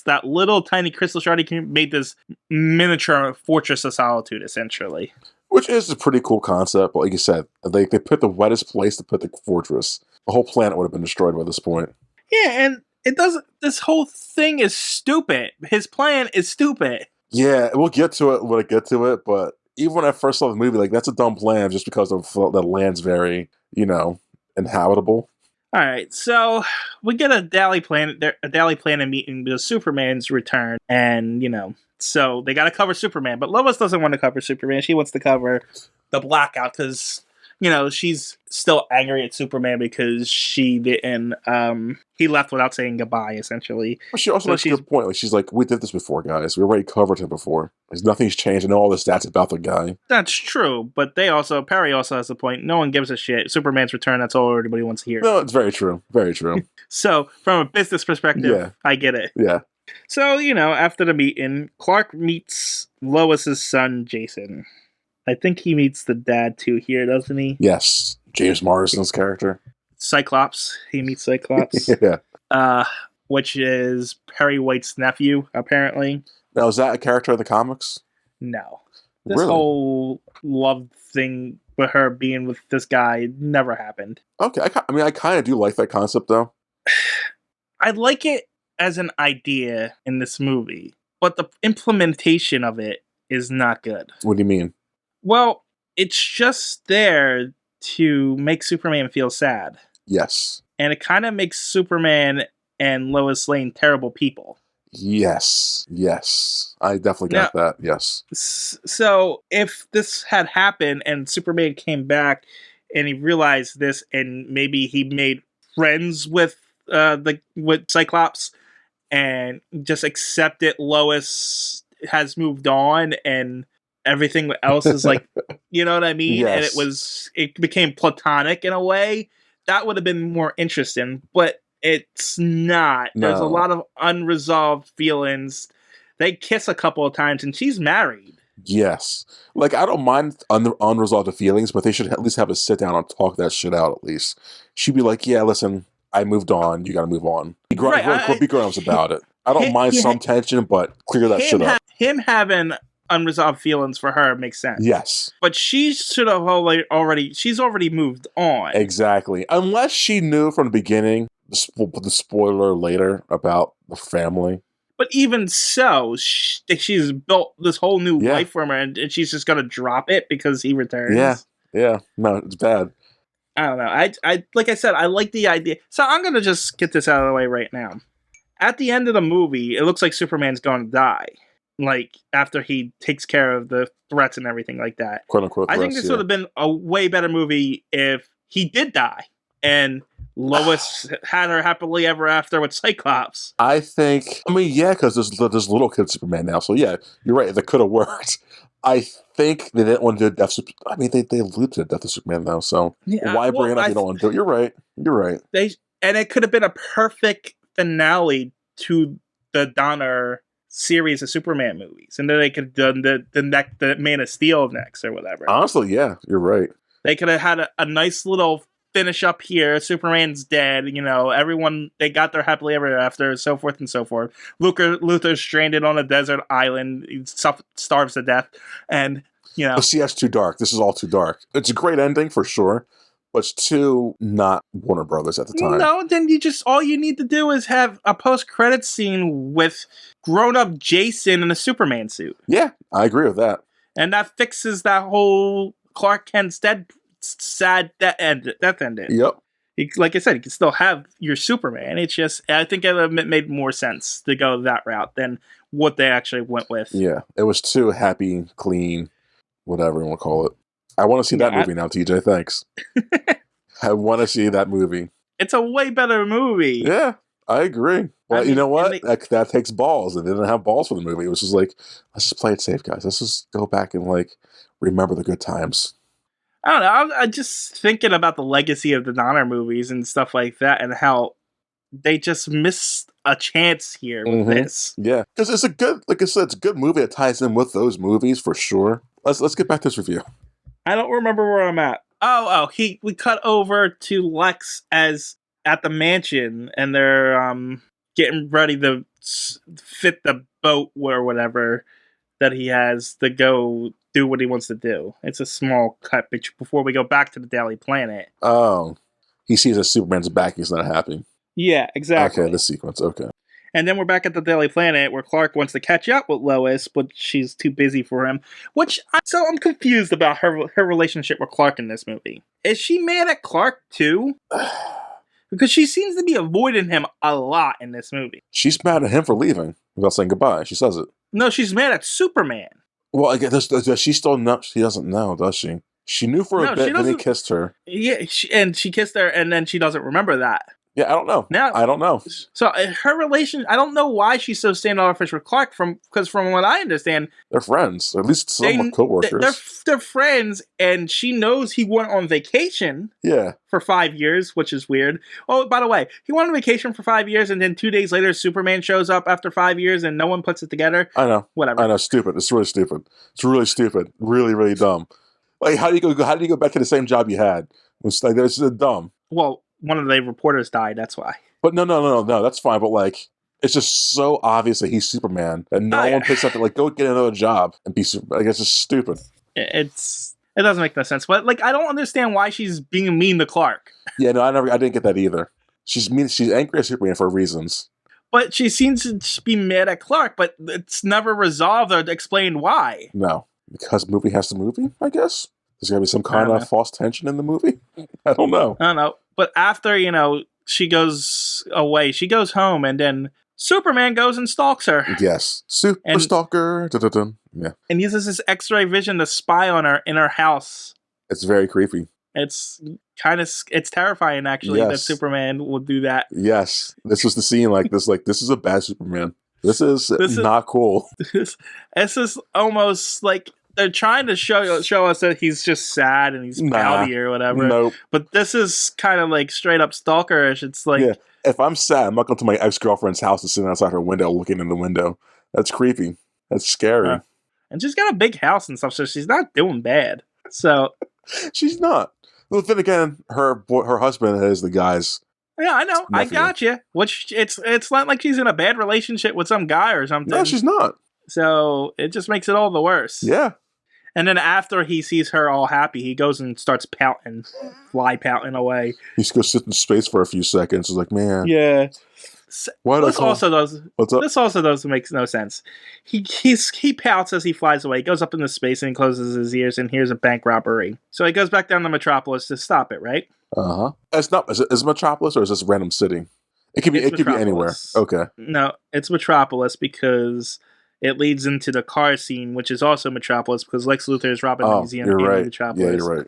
that little tiny crystal shard made this miniature Fortress of Solitude, essentially. Which is a pretty cool concept. But like you said, they put the wettest place to put the fortress. The whole planet would have been destroyed by this point. Yeah, and it doesn't. This whole thing is stupid. His plan is stupid. Yeah, we'll get to it when I get to it. But even when I first saw the movie, that's a dumb plan just because the land's very, inhabitable. All right, so we get a Daily Planet meeting because Superman's return, and so they got to cover Superman. But Lois doesn't want to cover Superman; she wants to cover the Blackout because you know, she's still angry at Superman because she didn't, he left without saying goodbye, essentially. But she also So makes a good point. Like, she's like, we did this before, guys. We already covered him before. Nothing's changed. I know all the stats about the guy. That's true, but Perry also has a point. No one gives a shit. Superman's return, that's all everybody wants to hear. No, it's very true. Very true. So, from a business perspective, Yeah. I get it. Yeah. So, you know, after the meeting, Clark meets Lois's son, Jason. I think he meets the dad too here, doesn't he? Yes. James Marsden's character. Cyclops. He meets Cyclops. Yeah. Which is Perry White's nephew, apparently. Now, is that a character in the comics? No. This Really? whole love thing with her being with this guy never happened. Okay. I kind of do like that concept, though. I like it as an idea in this movie, but the implementation of it is not good. What do you mean? Well, it's just there to make Superman feel sad. Yes. And it kind of makes Superman and Lois Lane terrible people. Yes. Yes. I definitely got that. Yes. So if this had happened and Superman came back and he realized this and maybe he made friends with with Cyclops and just accepted Lois has moved on and everything else is like, you know what I mean? Yes. And it became platonic in a way, that would have been more interesting, but it's not. No. There's a lot of unresolved feelings. They kiss a couple of times and she's married. Yes. Like, I don't mind unresolved feelings, but they should at least have a sit down and talk that shit out at least. She'd be like, yeah, listen, I moved on. You got to move on. Be grown-ups about it. I don't mind some tension, but clear that shit up. Him having unresolved feelings for her makes sense. Yes. But she should have she's already moved on. Exactly. Unless she knew from the beginning, the spoiler later about the family. But even so, she's built this whole new life from her, and she's just going to drop it because he returns. Yeah. Yeah. No, it's bad. I don't know. I like I said, I like the idea. So I'm going to just get this out of the way right now. At the end of the movie, it looks like Superman's going to die. Like, after he takes care of the threats and everything like that. Quote unquote. I think this would have been a way better movie if he did die. And Lois had her happily ever after with Cyclops. I mean, yeah, because there's little kid Superman now. So, yeah, you're right. That could have worked. I think they didn't want to do death. I mean, they alluded to the death of Superman, though. So, why bring it up if you don't want to do it? You're right. You're right. And it could have been a perfect finale to the Donner series of Superman movies, and then they could have done the Man of Steel next or whatever. Honestly, yeah, you're right. They could have had a nice little finish up here. Superman's dead, you know, everyone, they got their happily ever after, so forth and so forth. Luthor's stranded on a desert island, he starves to death, and, you know. Oh, see, that's too dark. This is all too dark. It's a great ending for sure, but it's too not Warner Brothers at the time. No, then all you need to do is have a post-credits scene with grown-up Jason in a Superman suit. Yeah, I agree with that. And that fixes that whole Clark Kent's sad death ending. Yep. Like I said, you can still have your Superman. It's just, I think it made more sense to go that route than what they actually went with. Yeah, it was too happy, clean, whatever you want to call it. I want to see that movie now, TJ. Thanks. I want to see that movie. It's a way better movie. Yeah, I agree. Well, you know what? That takes balls. And they didn't have balls for the movie. It was just like, let's just play it safe, guys. Let's just go back and remember the good times. I don't know. I'm just thinking about the legacy of the Donner movies and stuff like that, and how they just missed a chance here with this. Yeah, because it's a good, like I said, it's a good movie that ties in with those movies for sure. Let's get back to this review. I don't remember where I'm at. We cut over to Lex as at the mansion, and they're getting ready to fit the boat or whatever that he has to go do what he wants to do. It's a small cut before we go back to the Daily Planet. Oh, he sees that Superman's back. He's not happy. Yeah, exactly. Okay, this sequence. Okay. And then we're back at the Daily Planet where Clark wants to catch up with Lois, but she's too busy for him. So I'm confused about her relationship with Clark in this movie. Is she mad at Clark too? Because she seems to be avoiding him a lot in this movie. She's mad at him for leaving without saying goodbye. She says it. No, she's mad at Superman. Well, I guess does she still know? She doesn't know, does she? She knew for a No, she bit, then he doesn't. kissed her. Yeah, she kissed her, and then she doesn't remember that. Yeah, I don't know. Now, I don't know. so her relation, I don't know why she's so standoffish with Clark. Because from what I understand, They're friends. At least some are they're co-workers. they're friends, and she knows he went on vacation Yeah. for 5 years, which is weird. Oh, by the way, he went on vacation for 5 years, and then 2 days later, Superman shows up after 5 years, and no one puts it together. I know. Whatever. I know. Stupid. It's really stupid. It's really stupid. Really, really dumb. Like, how do you go back to the same job you had? It's like, this is dumb. Well, one of the reporters died. That's why. But no. That's fine. But like, it's just so obvious that he's Superman, and no one picks up. Like, go get another job and be Superman. Like, it's just stupid. It doesn't make no sense. But like, I don't understand why she's being mean to Clark. Yeah, no, I didn't get that either. She's mean. She's angry at Superman for reasons. But she seems to be mad at Clark, but it's never resolved or explained why. No, because movie has the movie. I guess there's gonna be some kind of false tension in the movie. I don't know. But after she goes away, she goes home, and then Superman goes and stalks her. Yes, super stalker. Dun-dun-dun. Yeah, and uses his X-ray vision to spy on her in her house. It's very creepy. It's it's terrifying actually that Superman will do that. Yes, this was the scene like this. Like, this is a bad Superman. This is not cool. This is almost like they're trying to show us that he's just sad and he's pouty or whatever. Nope. But this is kind of like straight up stalkerish. It's like, if I'm sad, I'm not going to my ex-girlfriend's house and sitting outside her window looking in the window. That's creepy. That's scary. And she's got a big house and stuff, so she's not doing bad. So she's not. Well, then again, her husband is the guy's. Yeah, I know. Nephew. I got you. Which it's not like she's in a bad relationship with some guy or something. No, she's not. So it just makes it all the worse. Yeah. And then after he sees her all happy, he goes and starts pouting, fly pouting away. He's going to sit in space for a few seconds. He's like, man. Yeah. This also doesn't make no sense. He pouts as he flies away. He goes up into space and closes his ears and hears a bank robbery. So he goes back down to Metropolis to stop it, right? It's not. Is it Metropolis or is this random city? It could be anywhere. Okay. No, it's Metropolis because it leads into the car scene, which is also Metropolis because Lex Luthor is robbing the museum in Metropolis. Yeah, you're right.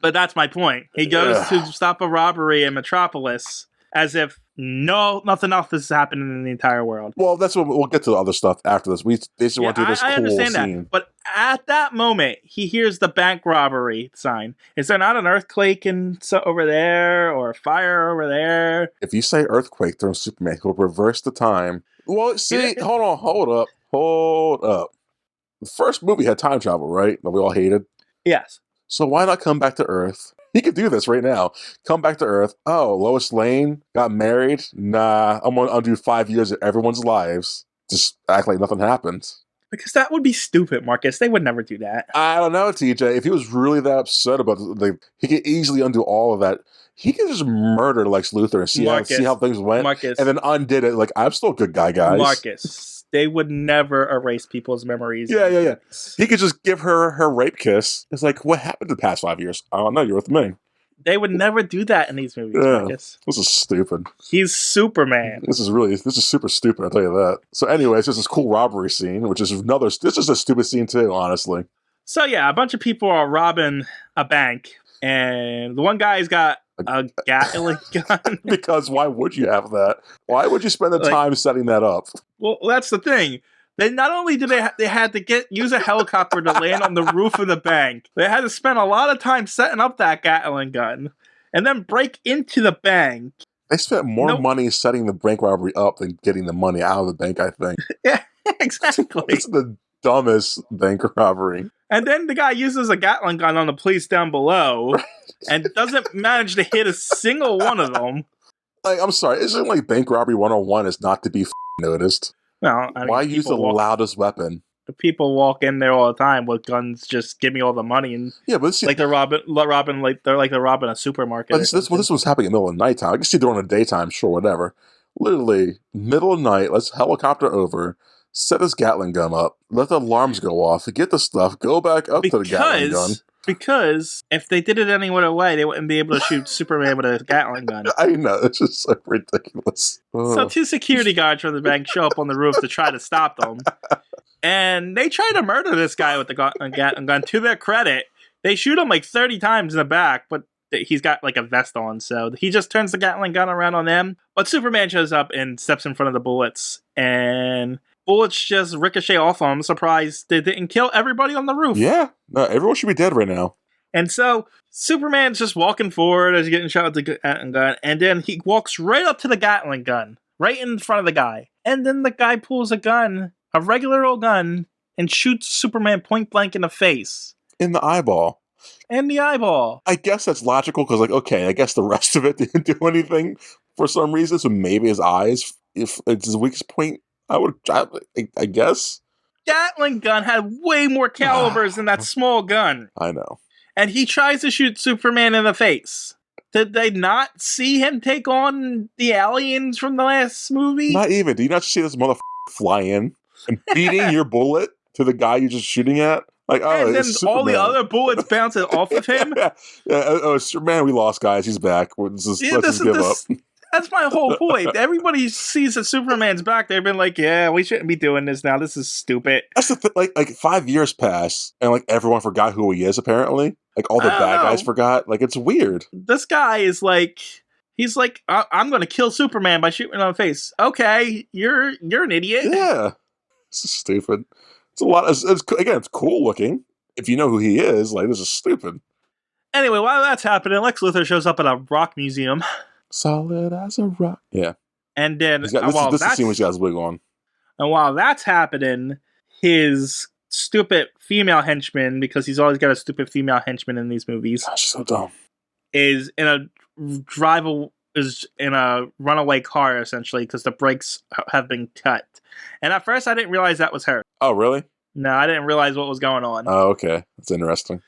But that's my point. He goes to stop a robbery in Metropolis as if nothing else is happening in the entire world. Well, that's what we'll get to the other stuff after this. We just want to do this cool scene. I understand that, but at that moment, he hears the bank robbery sign. Is there not an earthquake over there or a fire over there? If you say earthquake during Superman, he'll reverse the time. Well, see, hold up. The first movie had time travel, right? That we all hated. Yes. So why not come back to Earth? He could do this right now. Come back to Earth. Oh, Lois Lane got married? Nah, I'm going to undo 5 years of everyone's lives. Just act like nothing happened. Because that would be stupid, Marcus. They would never do that. I don't know, TJ. If he was really that upset about it, he could easily undo all of that. He could just murder Lex Luthor and see how things went. Marcus, and then undid it. Like, I'm still a good guy, guys. Marcus, they would never erase people's memories. Yeah. He could just give her rape kiss. It's like, what happened in the past 5 years? I don't know. You're with me. They would never do that in these movies, Marcus. This is stupid. He's Superman. This is super stupid, I'll tell you that. So anyways, there's this cool robbery scene, which is this is a stupid scene too, honestly. So yeah, a bunch of people are robbing a bank, and the one guy's got a Gatling gun. Because why would you have that? Why would you spend the time setting that up? Well, that's the thing. They not only did they had to use a helicopter to land on the roof of the bank, they had to spend a lot of time setting up that Gatling gun and then break into the bank. They spent more money setting the bank robbery up than getting the money out of the bank, I think. Yeah, exactly. It's the dumbest bank robbery. And then the guy uses a Gatling gun on the police down below and doesn't manage to hit a single one of them. Like, I'm sorry, isn't like bank robbery 101 is not to be noticed? Well, I mean, why use the loudest weapon? The people walk in there all the time with guns. Just give me all the money, and like they're robbing a supermarket. But this was happening in the middle of the nighttime. I can see during the daytime, sure, whatever. Literally, middle of the night. Let's helicopter over, set this Gatling gun up, let the alarms go off, get the stuff, go back up to the Gatling gun. Because if they did it any other way, they wouldn't be able to shoot Superman with a Gatling gun. I know, it's just so ridiculous. So 2 security guards from the bank show up on the roof to try to stop them. And they try to murder this guy with the Gatling gun. To their credit, They shoot him like 30 times in the back, but he's got like a vest on, so he just turns the Gatling gun around on them. But Superman shows up and steps in front of the bullets, and bullets just ricochet off him. I'm surprised they didn't kill everybody on the roof. Yeah, no, everyone should be dead right now. And so Superman's just walking forward as he's getting shot with the Gatling gun, and then he walks right up to the Gatling gun, right in front of the guy. And then the guy pulls a gun, a regular old gun, and shoots Superman point blank in the face. In the eyeball. And the eyeball. I guess that's logical, because, like, okay, I guess the rest of it didn't do anything for some reason, so maybe his eyes, if it's his weakest point, I guess. Gatling gun had way more calibers than that small gun. I know. And he tries to shoot Superman in the face. Did they not see him take on the aliens from the last movie? Not even. Do you not see this motherfucker fly in and beating your bullet to the guy you're just shooting at? Like, oh, and then it's all the Superman. other bullets bouncing off of him. Oh, Superman, we lost, guys. He's back. Let's just give up. That's my whole point. Everybody sees that Superman's back. They've been like, yeah, we shouldn't be doing this now. This is stupid. That's the thing. Like 5 years pass, and like everyone forgot who he is. Apparently, like all the bad guys forgot. Like, it's weird. This guy is like, he's like, I'm going to kill Superman by shooting him in the face. Okay, you're an idiot. Yeah, this is stupid. It's a lot. It's cool looking. If you know who he is, like, this is stupid. Anyway, while that's happening, Lex Luthor shows up at a rock museum. Solid as a rock. Yeah. And then This is the scene where he's got his wig on. And while that's happening, his stupid female henchman, because he's always got a stupid female henchman in these movies, Gosh, so dumb. is in a runaway car, essentially, because the brakes have been cut. And at first I didn't realize that was her. Oh, really? No, I didn't realize what was going on. Oh, okay. That's interesting.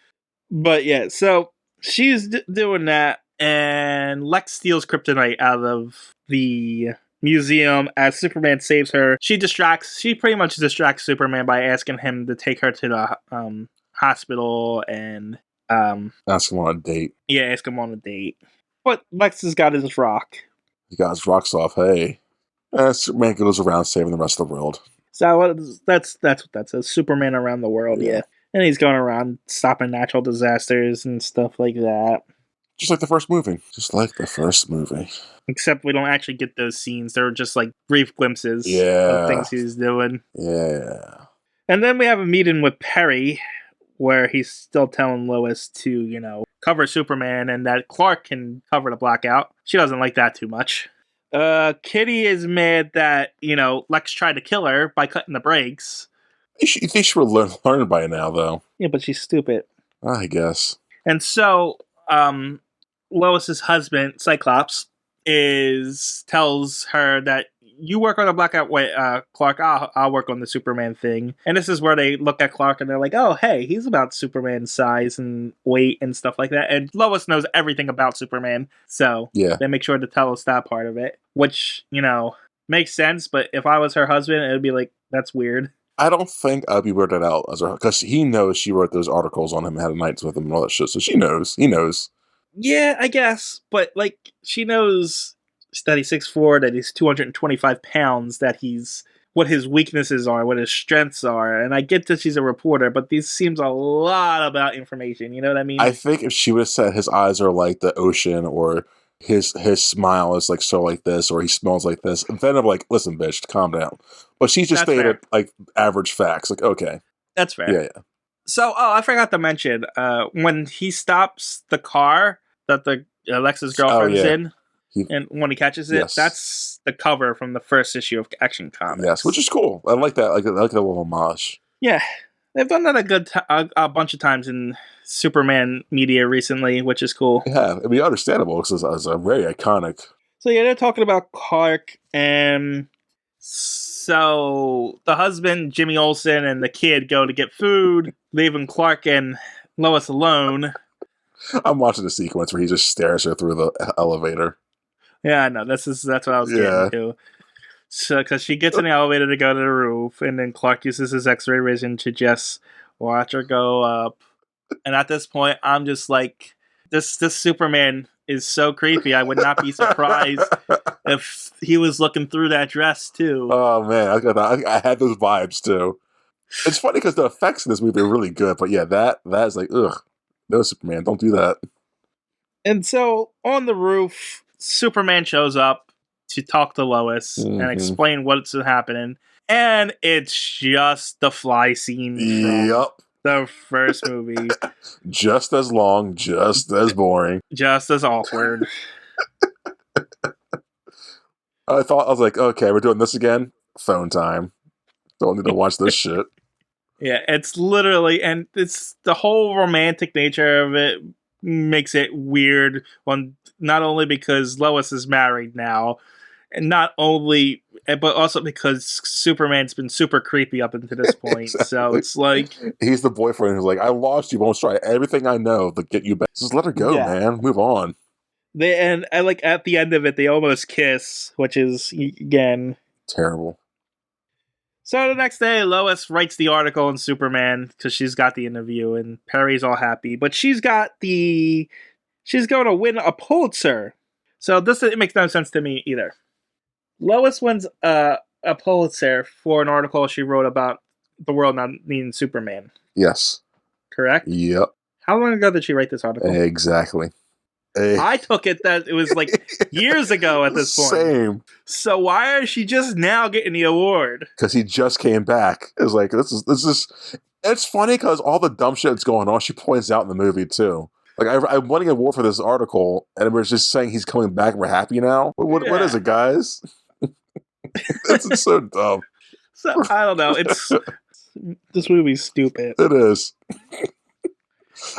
But yeah, so she's doing that, and Lex steals kryptonite out of the museum as Superman saves her. She pretty much distracts Superman by asking him to take her to the hospital and ask him on a date. Yeah, ask him on a date. But Lex has got his rock. He got his rocks off. Hey, Superman goes around saving the rest of the world. So that's what that says. Superman around the world, yeah. And he's going around stopping natural disasters and stuff like that. Just like the first movie. Except we don't actually get those scenes. They're just like brief glimpses of things he's doing. Yeah. And then we have a meeting with Perry where he's still telling Lois to, cover Superman and that Clark can cover the blackout. She doesn't like that too much. Kitty is mad that, Lex tried to kill her by cutting the brakes. You think she would learn by now, though. Yeah, but she's stupid. I guess. And so, Lois's husband, Cyclops, tells her that you work on the blackout way, Clark, I'll work on the Superman thing. And this is where they look at Clark and they're like, oh, hey, he's about Superman's size and weight and stuff like that. And Lois knows everything about Superman. So they make sure to tell us that part of it, which, makes sense. But if I was her husband, it would be like, that's weird. I don't think I'd be weirded out as her, because he knows she wrote those articles on him, had nights with him and all that shit. So she knows. He knows. Yeah, I guess. But, she knows that he's 6'4", that he's 225 pounds, that what his weaknesses are, what his strengths are. And I get that she's a reporter, but this seems a lot about information. You know what I mean? I think if she would have said his eyes are like the ocean, or his smile is like this, or he smells like this, then I'm like, listen, bitch, calm down. But she's just stated average facts. Like, okay. That's fair. Yeah. So, I forgot to mention, when he stops the car that the Alexa's girlfriend's in, and when he catches it, that's the cover from the first issue of Action Comics. Yes, which is cool. I like that. I like that little homage. Yeah, they've done that a bunch of times in Superman media recently, which is cool. Yeah, I mean, understandable, because it's a very iconic. So yeah, they're talking about Clark, and so the husband, Jimmy Olsen, and the kid go to get food, leaving Clark and Lois alone. I'm watching the sequence where he just stares her through the elevator. Yeah, I know. That's what I was getting to. So, because she gets in the elevator to go to the roof, and then Clark uses his X-ray vision to just watch her go up. And at this point, I'm just like, this Superman is so creepy. I would not be surprised if he was looking through that dress too. Oh man, I had those vibes too. It's funny because the effects in this movie are really good, but yeah, that is like, ugh. No, Superman, don't do that. And so on the roof, Superman shows up to talk to Lois and explain what's happening. And it's just the fly scene from the first movie. Just as long, just as boring. Just as awkward. I was like, okay, we're doing this again? Phone time. Don't need to watch this shit. Yeah, it's literally, and it's the whole romantic nature of it makes it weird. Not only because Lois is married now, and not only, but also because Superman's been super creepy up until this point. Exactly. So it's like he's the boyfriend who's like, I lost you, but I'll try everything I know to get you back. Just let her go, man. Move on. And I like at the end of it, they almost kiss, which is again terrible. So the next day, Lois writes the article in Superman because she's got the interview, and Perry's all happy. But she's going to win a Pulitzer. So it makes no sense to me either. Lois wins a Pulitzer for an article she wrote about the world not needing Superman. Yes. Correct? Yep. How long ago did she write this article? Exactly. I took it that it was like years ago at this point. Same. So why is she just now getting the award? Because he just came back. It's like, this is. It's funny because all the dumb shit that's going on, she points out in the movie too. Like, I'm winning an award for this article, and we're just saying he's coming back and we're happy now? What is it, guys? It's so dumb. So, I don't know. This movie's stupid. It is.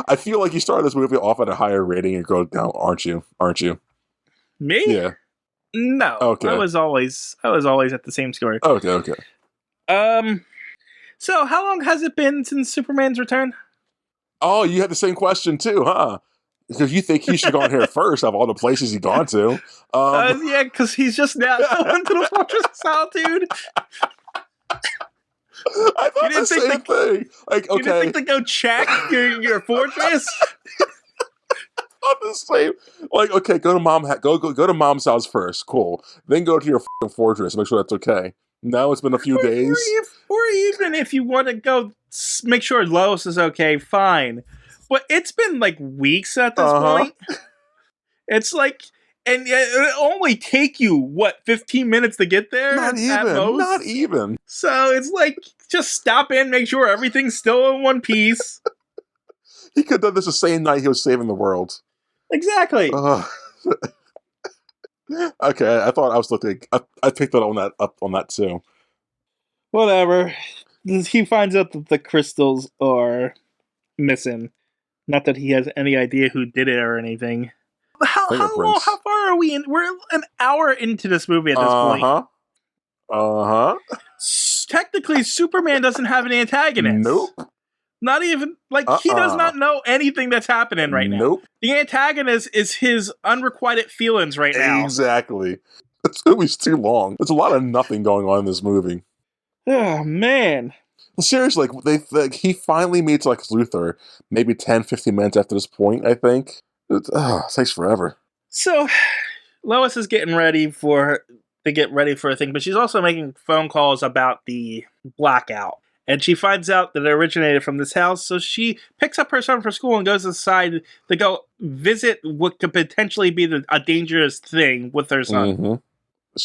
I feel like you started this movie off at a higher rating and go down, aren't you? Me? Yeah. No. Okay. I was always at the same score. Okay. So how long has it been since Superman's return? Oh, you had the same question too, huh? Because you think he should have gone here first of all the places he's gone to. Yeah, because he's just now going to the Fortress of Solitude. I thought the same thing. Like, okay. You didn't think to go check your fortress? I'm the same. Like, okay, go to mom's house first. Cool. Then go to your fortress and make sure that's okay. Now it's been a few days. Or even if you want to go make sure Lois is okay, fine. But it's been like weeks at this point. It's like, and it'll only take you, 15 minutes to get there? Not even. So it's like, just stop in, make sure everything's still in one piece. He could have done this the same night he was saving the world. Exactly. Okay, I thought I was looking. I picked up on that too. Whatever. He finds out that the crystals are missing. Not that he has any idea who did it or anything. How far are we in? We're an hour into this movie at this point. Technically, Superman doesn't have an antagonist. Nope. Not even, he does not know anything that's happening right now. Nope. The antagonist is his unrequited feelings right now. Exactly. This movie's too long. There's a lot of nothing going on in this movie. Oh, man. Seriously, he finally meets Lex Luthor maybe 10, 15 minutes after this point, I think. It takes forever. So, Lois is getting ready to get ready for a thing, but she's also making phone calls about the blackout. And she finds out that it originated from this house, so she picks up her son for school and goes inside to go visit what could potentially be a dangerous thing with her son. Mm-hmm.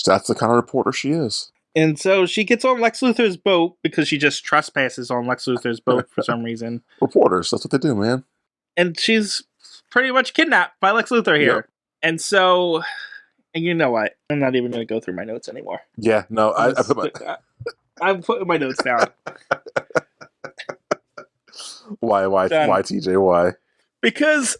That's the kind of reporter she is. And so she gets on Lex Luthor's boat because she just trespasses on Lex Luthor's boat for some reason. Reporters, that's what they do, man. And she's pretty much kidnapped by Lex Luthor here. Yep. And so, and you know what? I'm not even going to go through my notes anymore. Yeah, no, I'm putting my notes down. Why, TJ, why? Because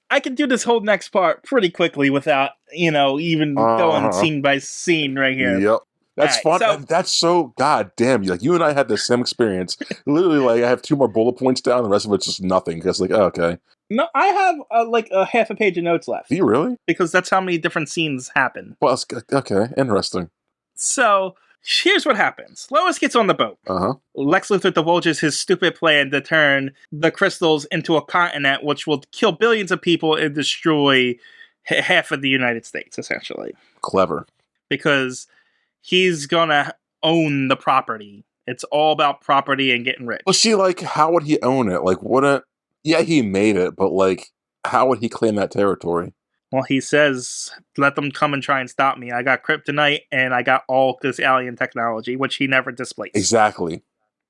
I can do this whole next part pretty quickly without, even going scene by scene right here. Yep. That's fun. So, that's so goddamn. You and I had the same experience. Literally, I have 2 more bullet points down. The rest of it's just nothing. Because, okay. No, I have a half a page of notes left. Do you really? Because that's how many different scenes happen. Well, okay, interesting. So here's what happens. Lois gets on the boat. Lex Luthor divulges his stupid plan to turn the crystals into a continent, which will kill billions of people and destroy half of the United States, essentially. Clever. Because he's gonna own the property. It's all about property and getting rich. Well, see, how would he own it? Yeah, he made it, but like, how would he claim that territory? Well, he says, let them come and try and stop me. I got kryptonite and I got all this alien technology, which he never displays. Exactly.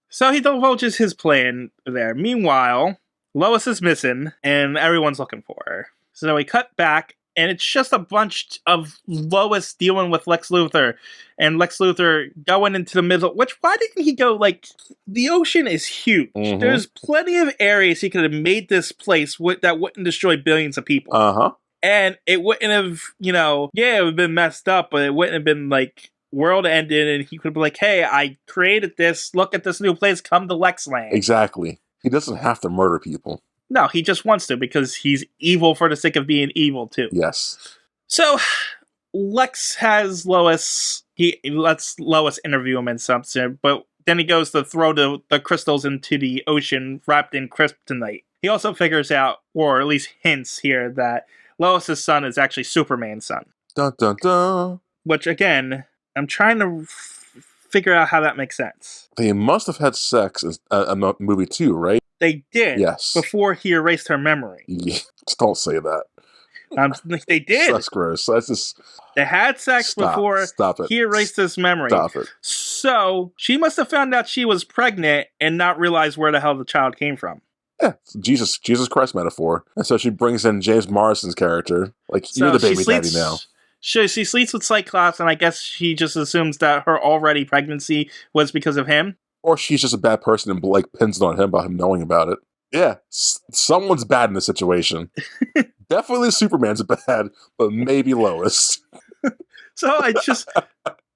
So he divulges his plan there. Meanwhile, Lois is missing and everyone's looking for her. So we cut back and it's just a bunch of Lois dealing with Lex Luthor and Lex Luthor going into the middle. Which, why didn't he go, like, the ocean is huge. Mhm. There's plenty of areas he could have made this place that wouldn't destroy billions of people. Uh-huh. And it wouldn't have, it would have been messed up, but it wouldn't have been, like, world ended, and he could be like, hey, I created this, look at this new place, come to Lexland. Exactly. He doesn't have to murder people. No, he just wants to, because he's evil for the sake of being evil, too. Yes. So, Lex has Lois, he lets Lois interview him and something, but then he goes to throw the crystals into the ocean wrapped in kryptonite. He also figures out, or at least hints here, that Lois' son is actually Superman's son. Dun dun dun. Which, again, I'm trying to figure out how that makes sense. They must have had sex in a movie too, right? They did. Yes. Before he erased her memory. Yeah. Don't say that. They did. That's gross. That's just... They had sex before he erased his memory. Stop it. So, she must have found out she was pregnant and not realized where the hell the child came from. Yeah, Jesus Christ metaphor. And so she brings in James Morrison's character. Like, so you're the baby daddy now. She sleeps with Cyclops, and I guess she just assumes that her already pregnancy was because of him. Or she's just a bad person and like pins it on him by him knowing about it. Yeah, someone's bad in this situation. Definitely Superman's bad, but maybe Lois. So I just...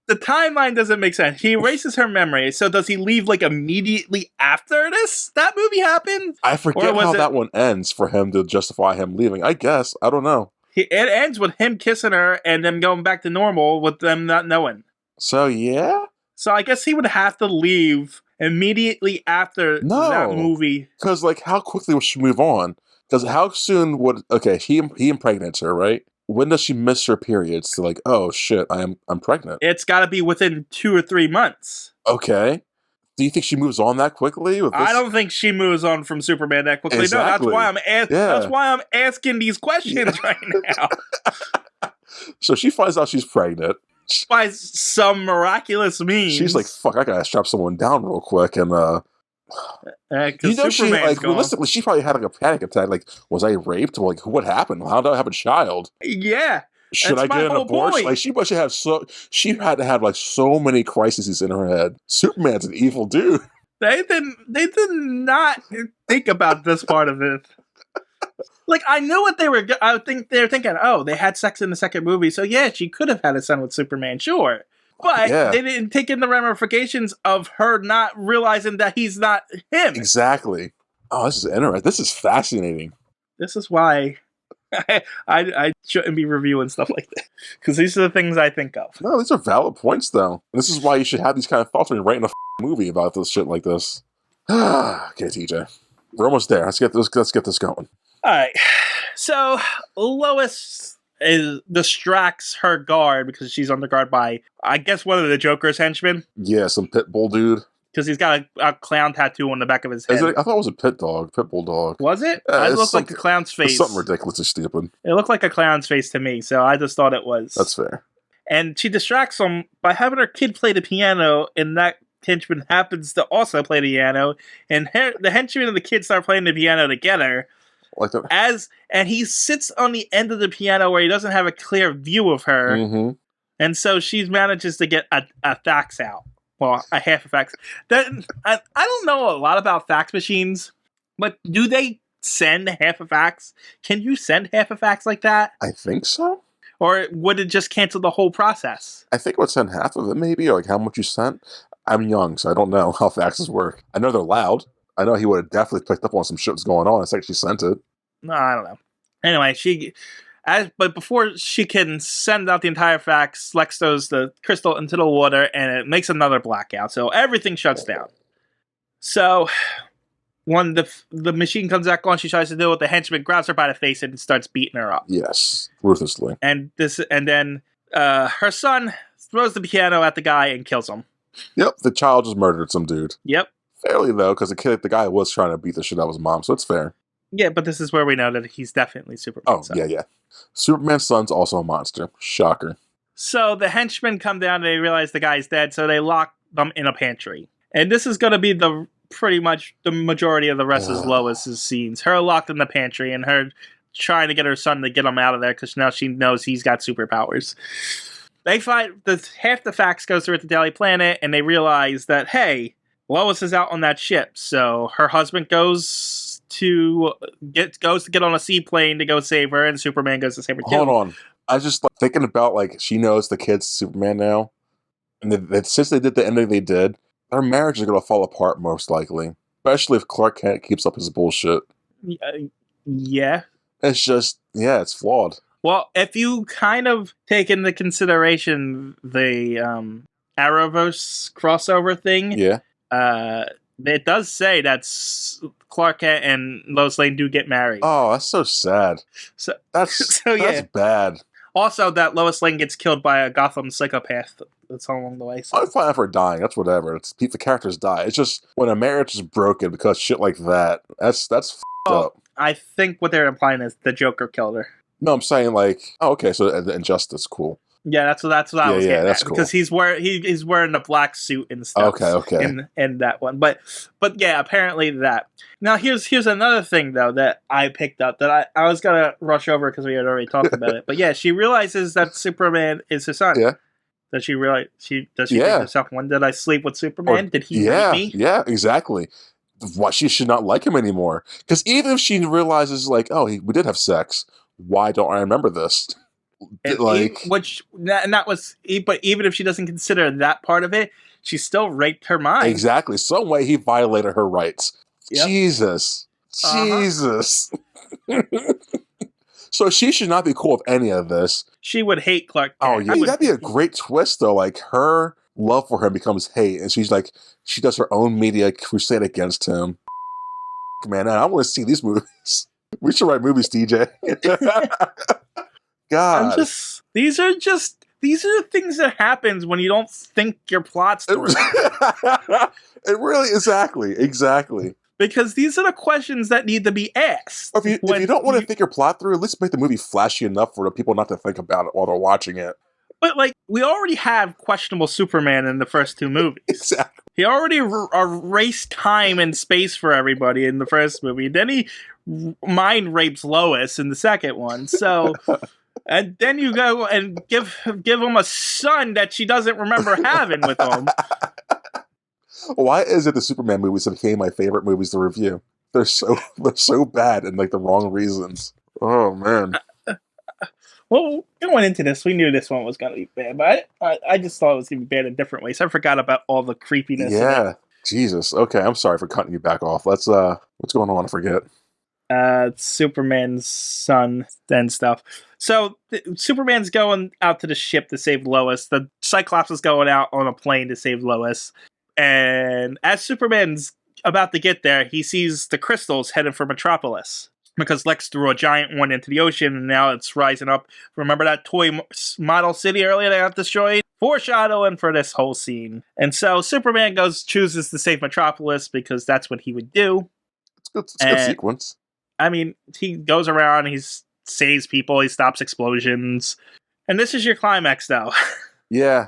The timeline doesn't make sense. He erases her memory, so does he leave, like, immediately after that movie happened? I forget how that one ends for him to justify him leaving. I guess. I don't know. It ends with him kissing her and them going back to normal with them not knowing. So, yeah? So I guess he would have to leave immediately after that movie. Because, like, how quickly would she move on? Because how soon would... Okay, he impregnates her, right? When does she miss her periods to like, oh shit, I'm pregnant? It's got to be within 2 or 3 months. Okay. Do you think she moves on that quickly? I don't think she moves on from Superman that quickly. Exactly. No, that's why I'm asking these questions right now. So she finds out she's pregnant. By some miraculous means. She's like, fuck, I gotta strap someone down real quick and you know, she like realistically, she probably had like a panic attack. Like, was I raped? Like, what happened? How did I have a child? Yeah, should I get an abortion? Like, she must have she had to have like so many crises in her head. Superman's an evil dude. They did not think about this part of it. Like, I knew what they were. I think they were thinking. Oh, they had sex in the second movie, so yeah, she could have had a son with Superman. Sure. But they didn't take in the ramifications of her not realizing that he's not him. Exactly. Oh, this is interesting. This is fascinating. This is why I shouldn't be reviewing stuff like that. Because these are the things I think of. No, these are valid points, though. This is why you should have these kind of thoughts when you're writing a movie about this shit like this. Okay, TJ. We're almost there. Let's get this going. All right. So, Lois distracts her guard because she's under guard by, I guess, one of the Joker's henchmen. Yeah, some pit bull dude. Because he's got a clown tattoo on the back of his head. I thought it was a pit bull dog. Was it? It looked like a clown's face. It's something ridiculously stupid. It looked like a clown's face to me, so I just thought it was. That's fair. And she distracts him by having her kid play the piano, and that henchman happens to also play the piano, and the henchman and the kid start playing the piano together. Like that. And he sits on the end of the piano where he doesn't have a clear view of her, and so she manages to get a fax out. Well, a half a fax. I don't know a lot about fax machines, but do they send half a fax? Can you send half a fax like that? I think so. Or would it just cancel the whole process? I think it would send half of it, maybe, or like how much you sent. I'm young, so I don't know how faxes work. I know they're loud. I know he would have definitely picked up on some shit that's going on. It's like she sent it. No, I don't know. Anyway, but before she can send out the entire fax, Lex throws the crystal into the water, and it makes another blackout. So everything shuts down. So when the machine comes back on, she tries to deal with the henchman, grabs her by the face, and starts beating her up. Yes, ruthlessly. And then her son throws the piano at the guy and kills him. Yep, the child just murdered some dude. Yep. Fairly though, because the guy was trying to beat the shit out of his mom, so it's fair. Yeah, but this is where we know that he's definitely Superman. Oh, yeah. Superman's son's also a monster. Shocker. So the henchmen come down and they realize the guy's dead, so they lock them in a pantry. And this is going to be pretty much the majority of the rest of Lois's scenes. Her locked in the pantry and her trying to get her son to get him out of there because now she knows he's got superpowers. They find half the facts goes through at the Daily Planet, and they realize that, hey, Lois is out on that ship. So her husband goes to get on a seaplane to go save her, and Superman goes to save her too. Hold on. I was just thinking about, like, she knows the kid's Superman now. And since they did the ending they did, their marriage is going to fall apart most likely. Especially if Clark Kent keeps up his bullshit. Yeah. It's just, it's flawed. Well, if you kind of take into consideration the Arrowverse crossover thing, it does say that Clark Kent and Lois Lane do get married. Oh, that's so sad. That's bad. Also, that Lois Lane gets killed by a Gotham psychopath. That's all along the way. So. I'm fine for dying. That's whatever. The characters die. It's just when a marriage is broken because shit like that. That's f***ed up. I think what they're implying is the Joker killed her. No, I'm saying like, okay, so the Injustice, cool. Yeah, that's what I was getting that's at, cool. Because he's wearing the black suit and stuff. Okay. In that one, but yeah, apparently that. Now here's another thing though that I picked up that I was gonna rush over because we had already talked about it. But yeah, she realizes that Superman is her son. Yeah. Does she realize think herself? When did I sleep with Superman? Did he rape me? Yeah, exactly. Why she should not like him anymore? Because even if she realizes like, oh, we did have sex. Why don't I remember this? But even if she doesn't consider that part of it, she still raped her mind. Exactly. Some way he violated her rights. Yep. Jesus. So she should not be cool with any of this. She would hate Clark Kent. Oh, yeah. That'd be a great twist, though. Like, her love for him becomes hate, and she's like, she does her own media crusade against him. Man, I want to see these movies. We should write movies, DJ. God. These are the things that happens when you don't think your plot's through. It really, exactly. Because these are the questions that need to be asked. If you don't want to think your plot through, at least make the movie flashy enough for the people not to think about it while they're watching it. But, like, we already have questionable Superman in the first two movies. Exactly. He already erased time and space for everybody in the first movie. Then he mind rapes Lois in the second one. So, and then you go and give him a son that she doesn't remember having with him. Why is it the Superman movies became my favorite movies to review? They're so bad and like the wrong reasons. Oh man. Well, going into this, we knew this one was going to be bad, but I just thought it was going to be bad in different ways. I forgot about all the creepiness. Yeah, Jesus. Okay, I'm sorry for cutting you back off. Let's what's going on? I forget. Superman's son and stuff. So Superman's going out to the ship to save Lois. The Cyclops is going out on a plane to save Lois. And as Superman's about to get there, he sees the crystals heading for Metropolis. Because Lex threw a giant one into the ocean, and now it's rising up. Remember that toy model city earlier that got destroyed? Foreshadowing for this whole scene. And so Superman chooses to save Metropolis because that's what he would do. It's a good sequence. I mean, he goes around, he saves people, he stops explosions. And this is your climax, though. Yeah.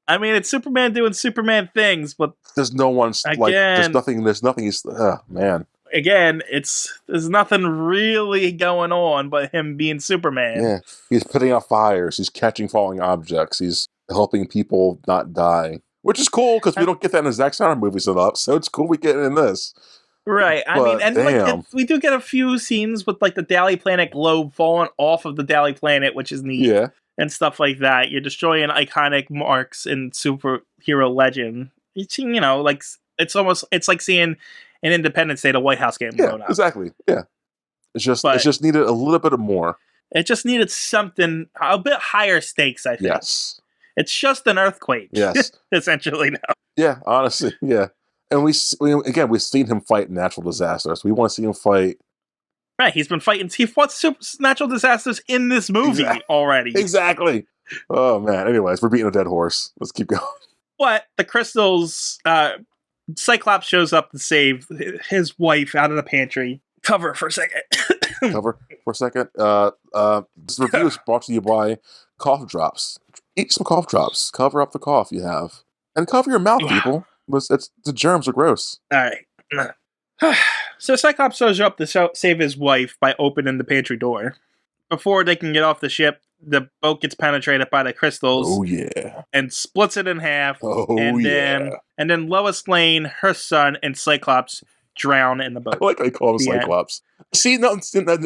I mean, it's Superman doing Superman things, but there's no one's like there's nothing. He's man. Again, there's nothing really going on but him being Superman. Yeah, he's putting out fires. He's catching falling objects. He's helping people not die, which is cool because we don't get that in the Zack Snyder movies enough. So it's cool we get it in this. Right. I mean, and like, we do get a few scenes with like the Daily Planet globe falling off of the Daily Planet, which is neat. Yeah. And stuff like that. You're destroying iconic marks in superhero legend. It's, like it's like seeing an Independence Day, the White House game blown up. Exactly. Yeah. It just needed a little bit more. It just needed something a bit higher stakes, I think. Yes. It's just an earthquake. Yes. Essentially now. Yeah, honestly, yeah. And we've seen him fight natural disasters. We want to see him fight. Right, he fought natural disasters in this movie already. Exactly. Oh, man. Anyways, we're beating a dead horse. Let's keep going. But the crystals Cyclops shows up to save his wife out of the pantry. Cover for a second. Cover for a second. This review is brought to you by cough drops. Eat some cough drops. Cover up the cough you have, and cover your mouth, people. The germs are gross. All right. So Cyclops shows up to save his wife by opening the pantry door. Before they can get off the ship, the boat gets penetrated by the crystals. Oh yeah. And splits it in half. Oh and yeah. then Lois Lane, her son, and Cyclops drown in the boat. I like how you call him Cyclops. See, no,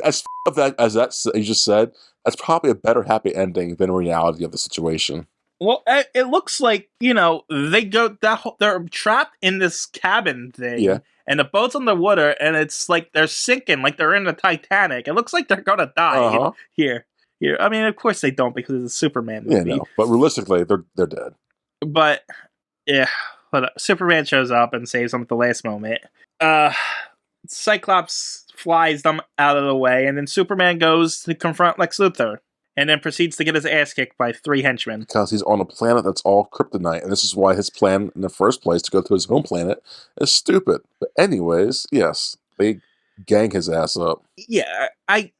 as of that as that you just said, that's probably a better happy ending than reality of the situation. Well, it looks like, they're trapped in this cabin thing. Yeah. And the boat's on the water, and it's like they're sinking, like they're in the Titanic. It looks like they're gonna die here. I mean, of course they don't, because it's a Superman movie. Yeah, no. But realistically, they're dead. But yeah, Superman shows up and saves them at the last moment. Cyclops flies them out of the way, and then Superman goes to confront Lex Luthor, and then proceeds to get his ass kicked by 3 henchmen. Because he's on a planet that's all kryptonite, and this is why his plan in the first place to go to his home planet is stupid. But anyways, yes, they gang his ass up. Yeah, I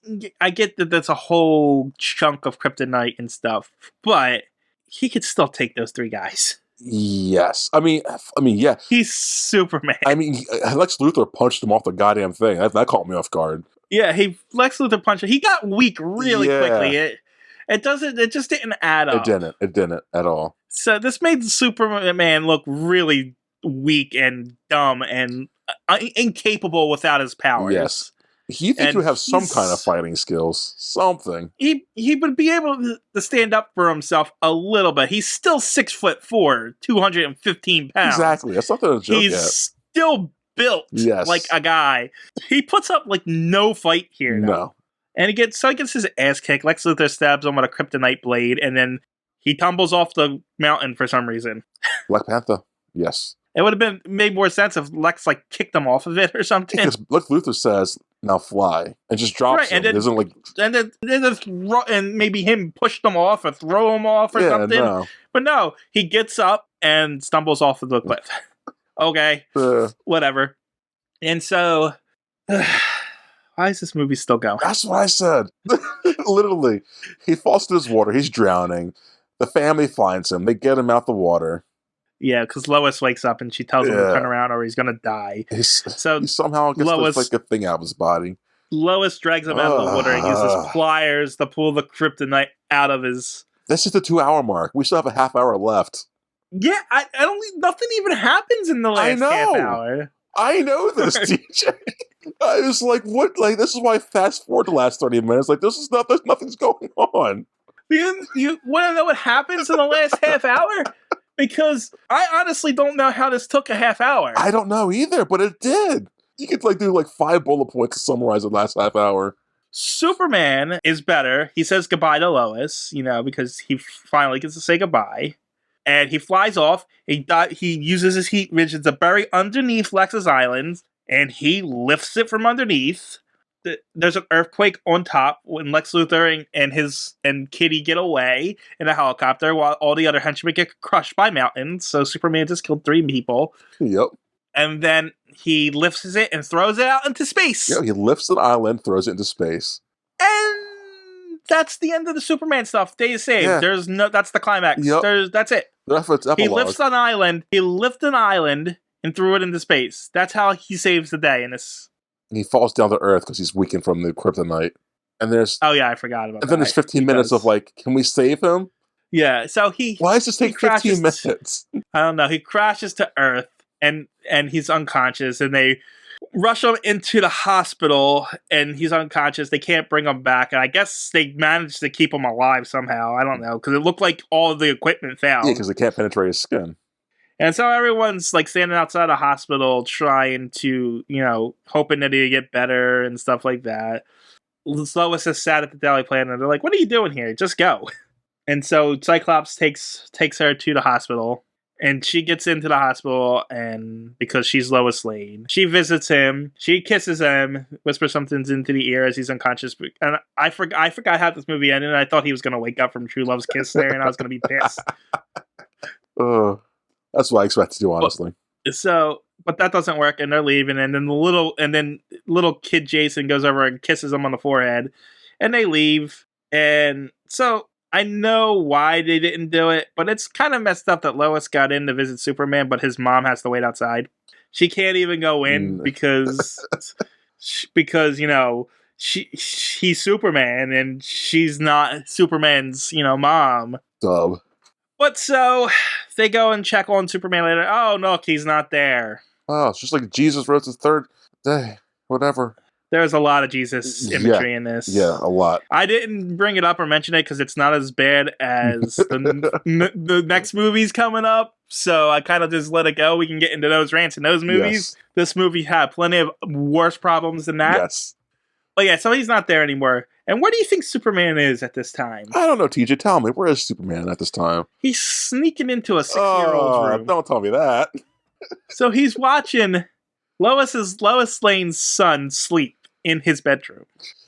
get that that's a whole chunk of kryptonite and stuff, but he could still take those 3 guys. Yes. I mean, yeah. He's Superman. I mean, Lex Luthor punched him off the goddamn thing. That caught me off guard. Yeah, Lex Luthor punched him. He got weak really quickly. It just didn't add up. It didn't at all. So this made Superman look really weak and dumb and incapable without his powers. Yes. You think he would have some kind of fighting skills. Something. He would be able to stand up for himself a little bit. He's still 6'4", 215 pounds. Exactly. That's not a joke He's yet. still built like a guy. He puts up like no fight here. No. And he gets his ass kicked. Lex Luthor stabs him with a kryptonite blade, and then he tumbles off the mountain for some reason. Black Panther. Yes. It would have made more sense if Lex kicked him off of it or something. Because Lex Luthor says, "Now fly," and just drops him. And maybe him push them off or throw him off or something. No. But no, he gets up and stumbles off of the cliff. Okay, whatever. And so, why is this movie still going? That's what I said. Literally, he falls into this water. He's drowning. The family finds him. They get him out the water. Yeah, because Lois wakes up and she tells him to turn around or he's going to die. So he somehow gets a thing out of his body. Lois drags him out of the water and uses pliers to pull the kryptonite out of his... This is the 2-hour mark. We still have a half hour left. Yeah, I don't... Nothing even happens in the last half hour. I know this, DJ. I was like, what? Like, this is why I fast forward the last 30 minutes. Like, there's nothing's going on. You want to know what happens in the last half hour? Because I honestly don't know how this took a half hour. I don't know either, but it did. You could do 5 bullet points to summarize the last half hour. Superman is better. He says goodbye to Lois, because he finally gets to say goodbye. And he flies off. He uses his heat vision to bury underneath Lex's Island, and he lifts it from underneath. There's an earthquake on top when Lex Luthor and Kitty get away in a helicopter while all the other henchmen get crushed by mountains. So Superman just killed 3 people. Yep. And then he lifts it and throws it out into space. Yeah, he lifts an island, throws it into space. And that's the end of the Superman stuff. Day is saved. Yeah. That's the climax. Yep. That's it. He lifts an island. He lifted an island and threw it into space. That's how he saves the day in this. And he falls down to Earth because he's weakened from the kryptonite. And there's... Oh, yeah, I forgot about that. And then there's 15 minutes of can we save him? Yeah, so Why does this take 15 minutes? I don't know. He crashes to Earth, and he's unconscious, and they rush him into the hospital, and he's unconscious. They can't bring him back, and I guess they managed to keep him alive somehow. I don't know, because it looked like all of the equipment failed. Yeah, because they can't penetrate his skin. And so everyone's standing outside the hospital trying to, hoping that he'd get better and stuff like that. Lois is sat at the deli planet and they're like, what are you doing here? Just go. And so Cyclops takes her to the hospital, and she gets into the hospital, and because she's Lois Lane, she visits him, she kisses him, whispers something into the ear as he's unconscious. And I forgot how this movie ended, and I thought he was going to wake up from True Love's kiss there, and I was going to be pissed. That's what I expect to do, honestly. So but that doesn't work, and they're leaving. And then little kid Jason goes over and kisses him on the forehead, and they leave. And so I know why they didn't do it, but it's kind of messed up that Lois got in to visit Superman, but his mom has to wait outside. She can't even go in because he's Superman and she's not Superman's mom. Dub. But so they go and check on Superman later. Oh, look, he's not there. Oh, it's just like Jesus rose his third day. Whatever. There's a lot of Jesus imagery in this. Yeah, a lot. I didn't bring it up or mention it because it's not as bad as the next movies coming up. So I kind of just let it go. We can get into those rants in those movies. Yes. This movie had plenty of worse problems than that. Yes. But yeah, so he's not there anymore. And where do you think Superman is at this time? I don't know, TJ. Tell me, where is Superman at this time? He's sneaking into a 6-year-old's room. Don't tell me that. So he's watching Lois Lane's son sleep in his bedroom.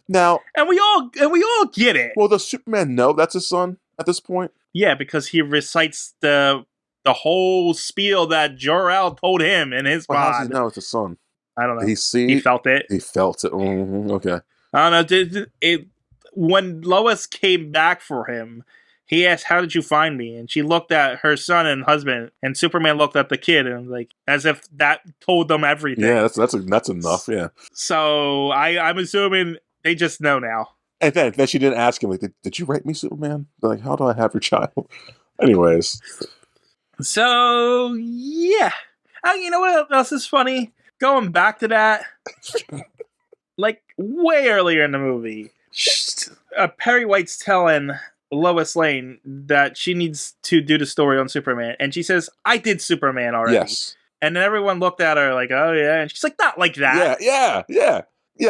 Now, and we all get it. Well, does Superman know that's his son at this point? Yeah, because he recites the whole spiel that Jor-El told him in his pod. How does he know it's his son? I don't know. He felt it. He felt it. Okay. I don't know. When Lois came back for him, he asked, "How did you find me?" And she looked at her son and husband, and Superman looked at the kid, and like as if that told them everything. Yeah, that's enough. Yeah. So I'm assuming they just know now. And then she didn't ask him, like, did you write me, Superman? They're like, how do I have your child? Anyways. So yeah, you know what else is funny? Going back to that, like way earlier in the movie, Perry White's telling Lois Lane that she needs to do the story on Superman, and she says, "I did Superman already." Yes. And then everyone looked at her like, "Oh yeah," and she's like, "Not like that." Yeah.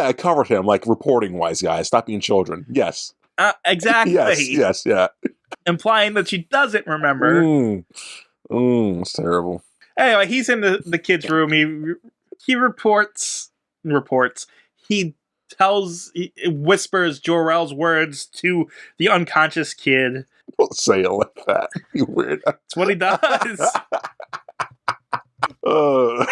I covered him, like reporting wise, guys. Stop being children. Yes. Exactly. Yes. Yeah. Implying that she doesn't remember. It's terrible. Anyway, he's in the kid's room. He reports. He whispers Jor-El's words to the unconscious kid. Don't say it like that. You weird. That's what he does. Oh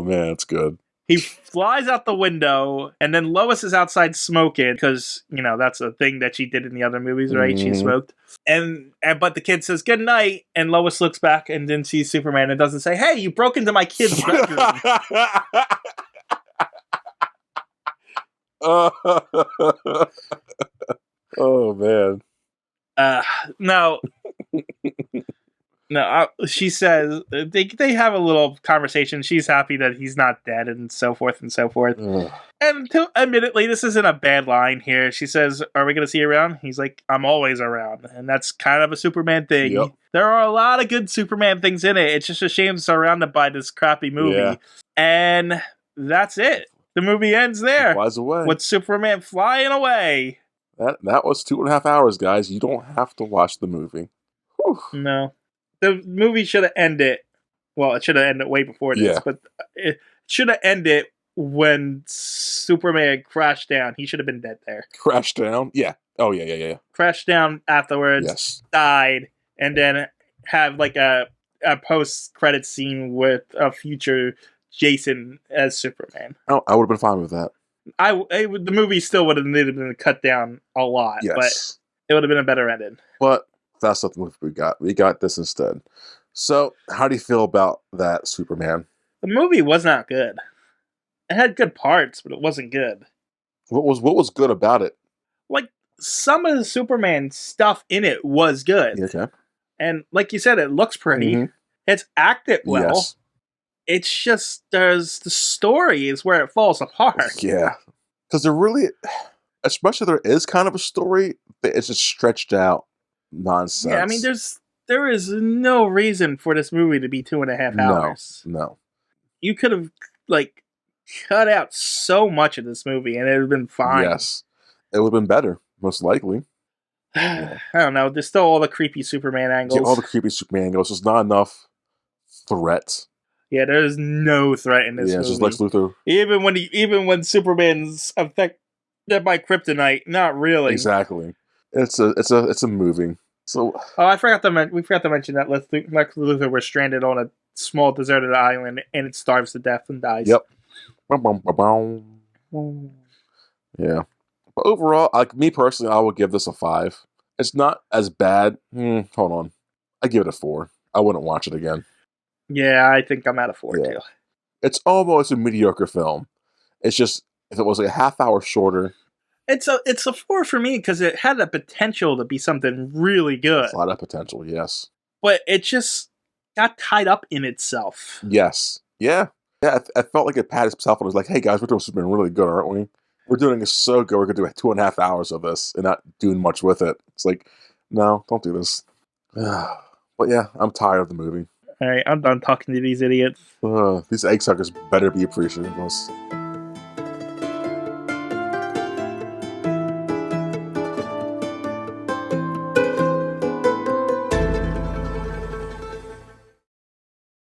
man, it's good. He flies out the window, and then Lois is outside smoking because that's a thing that she did in the other movies, right? Mm-hmm. She smoked, but the kid says good night, and Lois looks back and then sees Superman and doesn't say, "Hey, you broke into my kid's bedroom." Oh man. No, she says they have a little conversation. She's happy that he's not dead and so forth and so forth. And admittedly, this isn't a bad line here. She says, "Are we going to see you around?" He's like, "I'm always around." And that's kind of a Superman thing. Yep. There are a lot of good Superman things in it. It's just a shame surrounded by this crappy movie. Yeah. And that's it. The movie ends there. It flies away. With Superman flying away. That was 2.5 hours, guys. You don't have to watch the movie. Whew. No. The movie should have ended. Well, it should have ended way before this, but it should have ended when Superman crashed down. He should have been dead there. Crashed down? Yeah. Oh, yeah. Crashed down afterwards. Yes. Died, and then have like a post-credit scene with a future Jason as Superman. Oh, I would have been fine with that. The movie still would have needed to be cut down a lot, but it would have been a better ending. But that's not the movie we got. We got this instead. So, how do you feel about that, Superman? The movie was not good. It had good parts, but it wasn't good. What was good about it? Like, some of the Superman stuff in it was good. Okay. And like you said, it looks pretty. Mm-hmm. It's acted well. Yes. It's just, the story is where it falls apart. Yeah. Because as much as there is kind of a story, it's just stretched out nonsense. Yeah, I mean, there is no reason for this movie to be 2.5 hours. No. You could have, cut out so much of this movie and it would have been fine. Yes. It would have been better, most likely. I don't know. There's still all the creepy Superman angles. Yeah, all the creepy Superman angles. There's not enough threat. Yeah, there's no threat in this movie. Yeah, it's just Lex Luthor. Even when Superman's affected by kryptonite, not really. Exactly. It's a movie. So we forgot to mention that Lex Luthor was stranded on a small deserted island and it starves to death and dies. Yep. Bum, bum, bum, bum. Yeah. But overall, like me personally, I would give this a 5. It's not as bad. Hold on. I give it a 4. I wouldn't watch it again. Yeah, I think I'm at a 4 Yeah. too. It's almost a mediocre film. It's just, if it was like a half hour shorter, It's a 4 for me because it had the potential to be something really good, it's a lot of potential, yes. but it just got tied up in itself. Yes. Yeah. Yeah, I felt like it patted itself and was like, hey guys, we're doing something really good, aren't we? We're doing it so good, we're going to do 2.5 hours of this and not doing much with it. It's like, no, don't do this. But yeah, I'm tired of the movie. All right, I'm done talking to these idiots. These egg suckers better be appreciative of us.